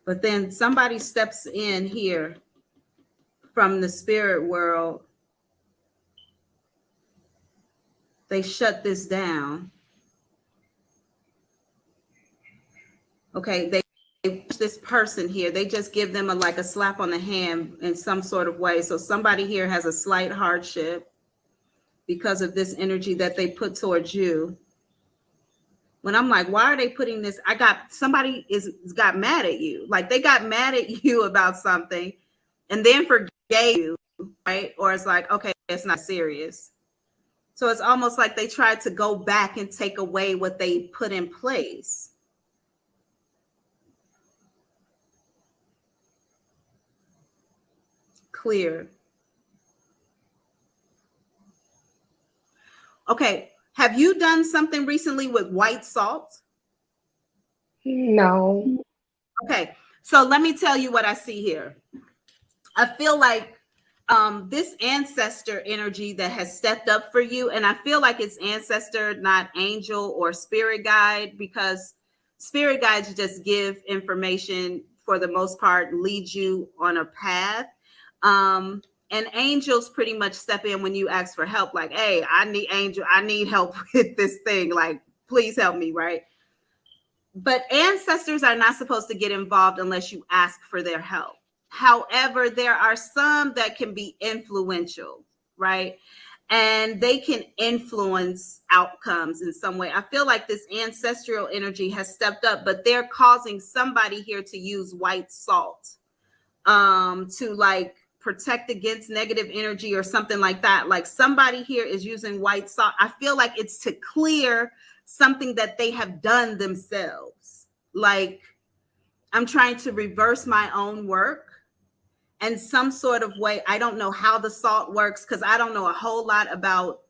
But then somebody steps in here from the spirit world. They shut this down. Okay, they this person here, they just give them like a slap on the hand in some sort of way. So somebody here has a slight hardship because of this energy that they put towards you. When I'm like, why are they putting this? I got somebody got mad at you. Like they got mad at you about something and then forgave you, right? Or it's like, okay, it's not serious. So it's almost like they tried to go back and take away what they put in place. Clear. Okay. Have you done something recently with white salt? No. Okay. So let me tell you what I see here. I feel like this ancestor energy that has stepped up for you, and I feel like it's ancestor, not angel or spirit guide, because spirit guides just give information for the most part, lead you on a path. And angels pretty much step in when you ask for help, like, hey, I need help with this thing, like, please help me, right? But ancestors are not supposed to get involved unless you ask for their help. However, there are some that can be influential, right? And they can influence outcomes in some way. I feel like this ancestral energy has stepped up, but they're causing somebody here to use white salt to like protect against negative energy or something like that. Like somebody here is using white salt. I feel like it's to clear something that they have done themselves. Like I'm trying to reverse my own work in some sort of way. I don't know how the salt works because I don't know a whole lot about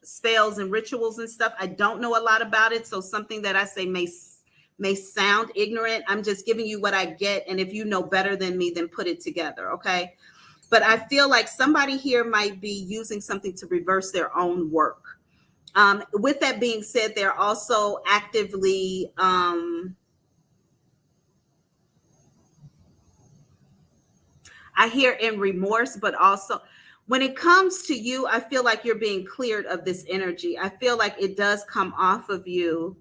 spells and rituals and stuff. I don't know a lot about it. So something that I say may sound ignorant. I'm just giving you what I get. And if you know better than me, then put it together. Okay. But I feel like somebody here might be using something to reverse their own work. With that being said, they're also actively I hear in remorse, but also when it comes to you, I feel like you're being cleared of this energy. I feel like it does come off of you.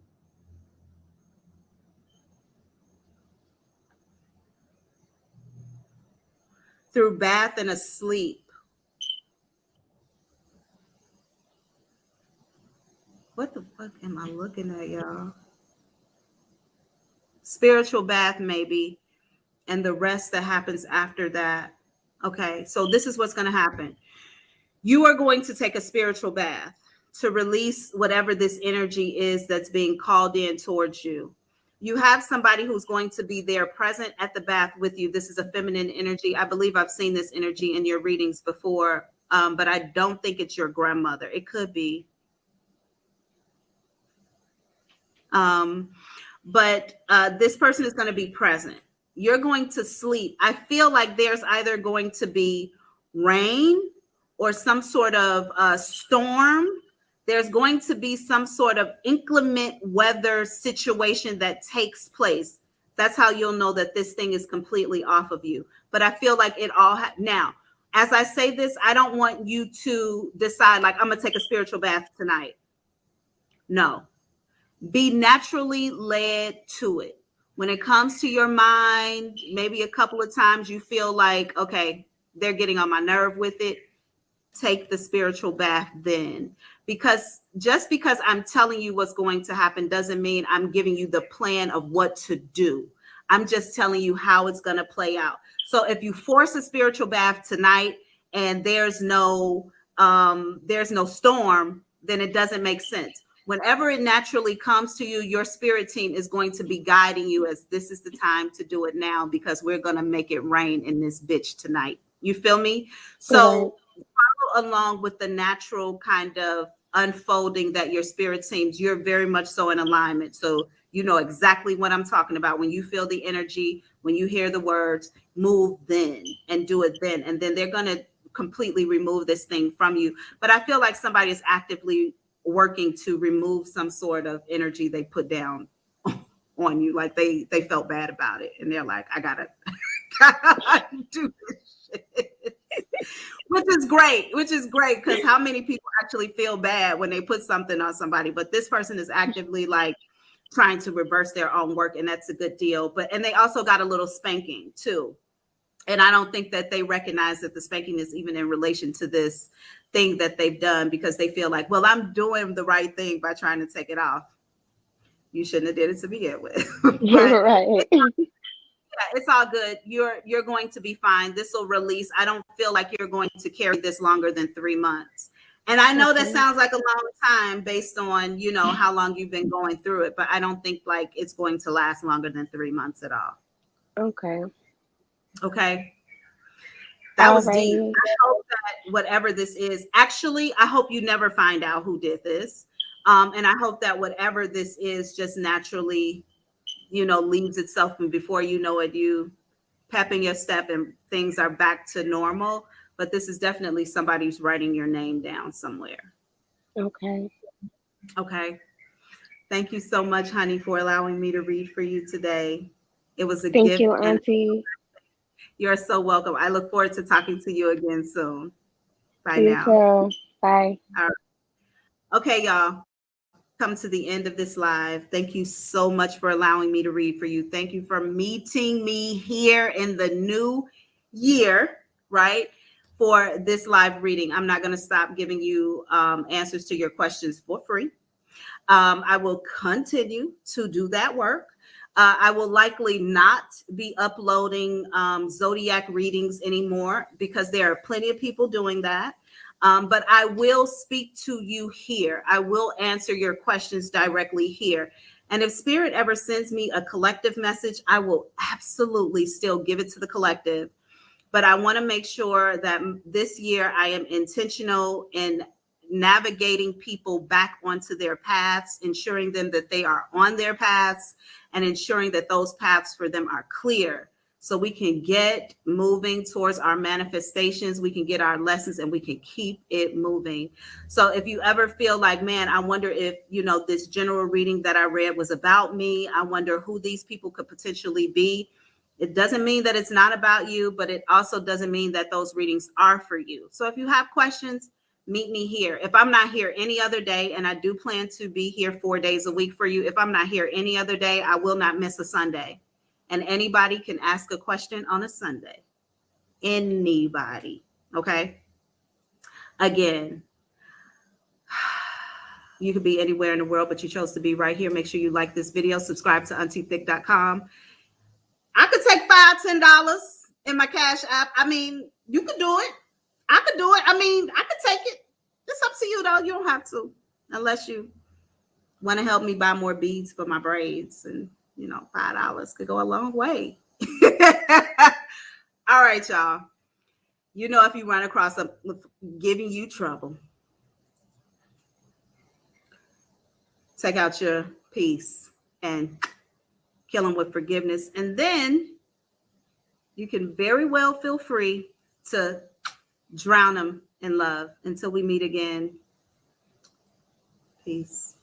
Through bath and asleep. What the fuck am I looking at, y'all? spiritual bath maybe, and the rest that happens after that. Okay, so this is what's going to happen. You are going to take a spiritual bath to release whatever this energy is that's being called in towards you. You have somebody who's going to be there present at the bath with you. This is a feminine energy. I believe I've seen this energy in your readings before, but I don't think it's your grandmother. It could be. But this person is going to be present. You're going to sleep. I feel like there's either going to be rain or some sort of storm. There's going to be some sort of inclement weather situation that takes place. That's how you'll know that this thing is completely off of you. But I feel like it all now, as I say this, I don't want you to decide like, I'm going to take a spiritual bath tonight. No. Be naturally led to it. When it comes to your mind, maybe a couple of times you feel like, okay, they're getting on my nerve with it. Take the spiritual bath then. Because just because I'm telling you what's going to happen doesn't mean I'm giving you the plan of what to do. I'm just telling you how it's going to play out. So if you force a spiritual bath tonight and there's no storm, then it doesn't make sense. Whenever it naturally comes to you, your spirit team is going to be guiding you as this is the time to do it now because we're going to make it rain in this bitch tonight. You feel me? So follow along with the natural kind of unfolding that your spirit teams, you're very much so in alignment. So you know exactly what I'm talking about. When you feel the energy, when you hear the words, move then and do it then. And then they're going to completely remove this thing from you. But I feel like somebody is actively working to remove some sort of energy they put down on you. Like they felt bad about it. And they're like, I gotta do this shit. Which is great because how many people actually feel bad when they put something on somebody? But this person is actively like trying to reverse their own work, and that's a good deal. And they also got a little spanking too. And I don't think that they recognize that the spanking is even in relation to this thing that they've done because they feel like, well, I'm doing the right thing by trying to take it off. You shouldn't have did it to begin with. Right. Yeah, it's all good. You're going to be fine. This will release. I don't feel like you're going to carry this longer than 3 months. And I know that sounds like a long time based on, you know, how long you've been going through it, but I don't think like it's going to last longer than 3 months at all. Okay. Okay. That was deep. Alrighty. I hope that whatever this is, actually, I hope you never find out who did this. And I hope that whatever this is just naturally, you know, leaves itself, and before you know it, you pep in your step and things are back to normal. But this is definitely somebody who's writing your name down somewhere. Okay. Okay. Thank you so much, honey, for allowing me to read for you today. It was a Thank gift. you, Auntie. You're so welcome. I look forward to talking to you again soon. Bye You now. too. Bye. All right. Okay, y'all. Come to the end of this live. Thank you so much for allowing me to read for you. Thank you for meeting me here in the new year, right? For this live reading. I'm not going to stop giving you answers to your questions for free. I will continue to do that work. I will likely not be uploading zodiac readings anymore because there are plenty of people doing that. But I will speak to you here. I will answer your questions directly here. And if Spirit ever sends me a collective message, I will absolutely still give it to the collective. But I want to make sure that this year I am intentional in navigating people back onto their paths, ensuring them that they are on their paths, and ensuring that those paths for them are clear so we can get moving towards our manifestations, we can get our lessons, and we can keep it moving. So if you ever feel like, man, I wonder if, you know, this general reading that I read was about me, I wonder who these people could potentially be. It doesn't mean that it's not about you, but it also doesn't mean that those readings are for you. So if you have questions, meet me here. If I'm not here any other day, and I do plan to be here 4 days a week for you, if I'm not here any other day, I will not miss a Sunday. And anybody can ask a question on a Sunday. Anybody. Okay. Again, You could be anywhere in the world, but you chose to be right here. Make sure you like this video, subscribe to auntiethick.com. I could take $5, $10 in my Cash App. I mean, you could do it. I could do it. I mean, I could take it. It's up to you, though. You don't have to, unless you want to help me buy more beads for my braids. And, you know, $5 could go a long way. All right, y'all. You know, if you run across them giving you trouble, take out your piece and kill them with forgiveness. And then you can very well feel free to drown them in love. Until we meet again. Peace.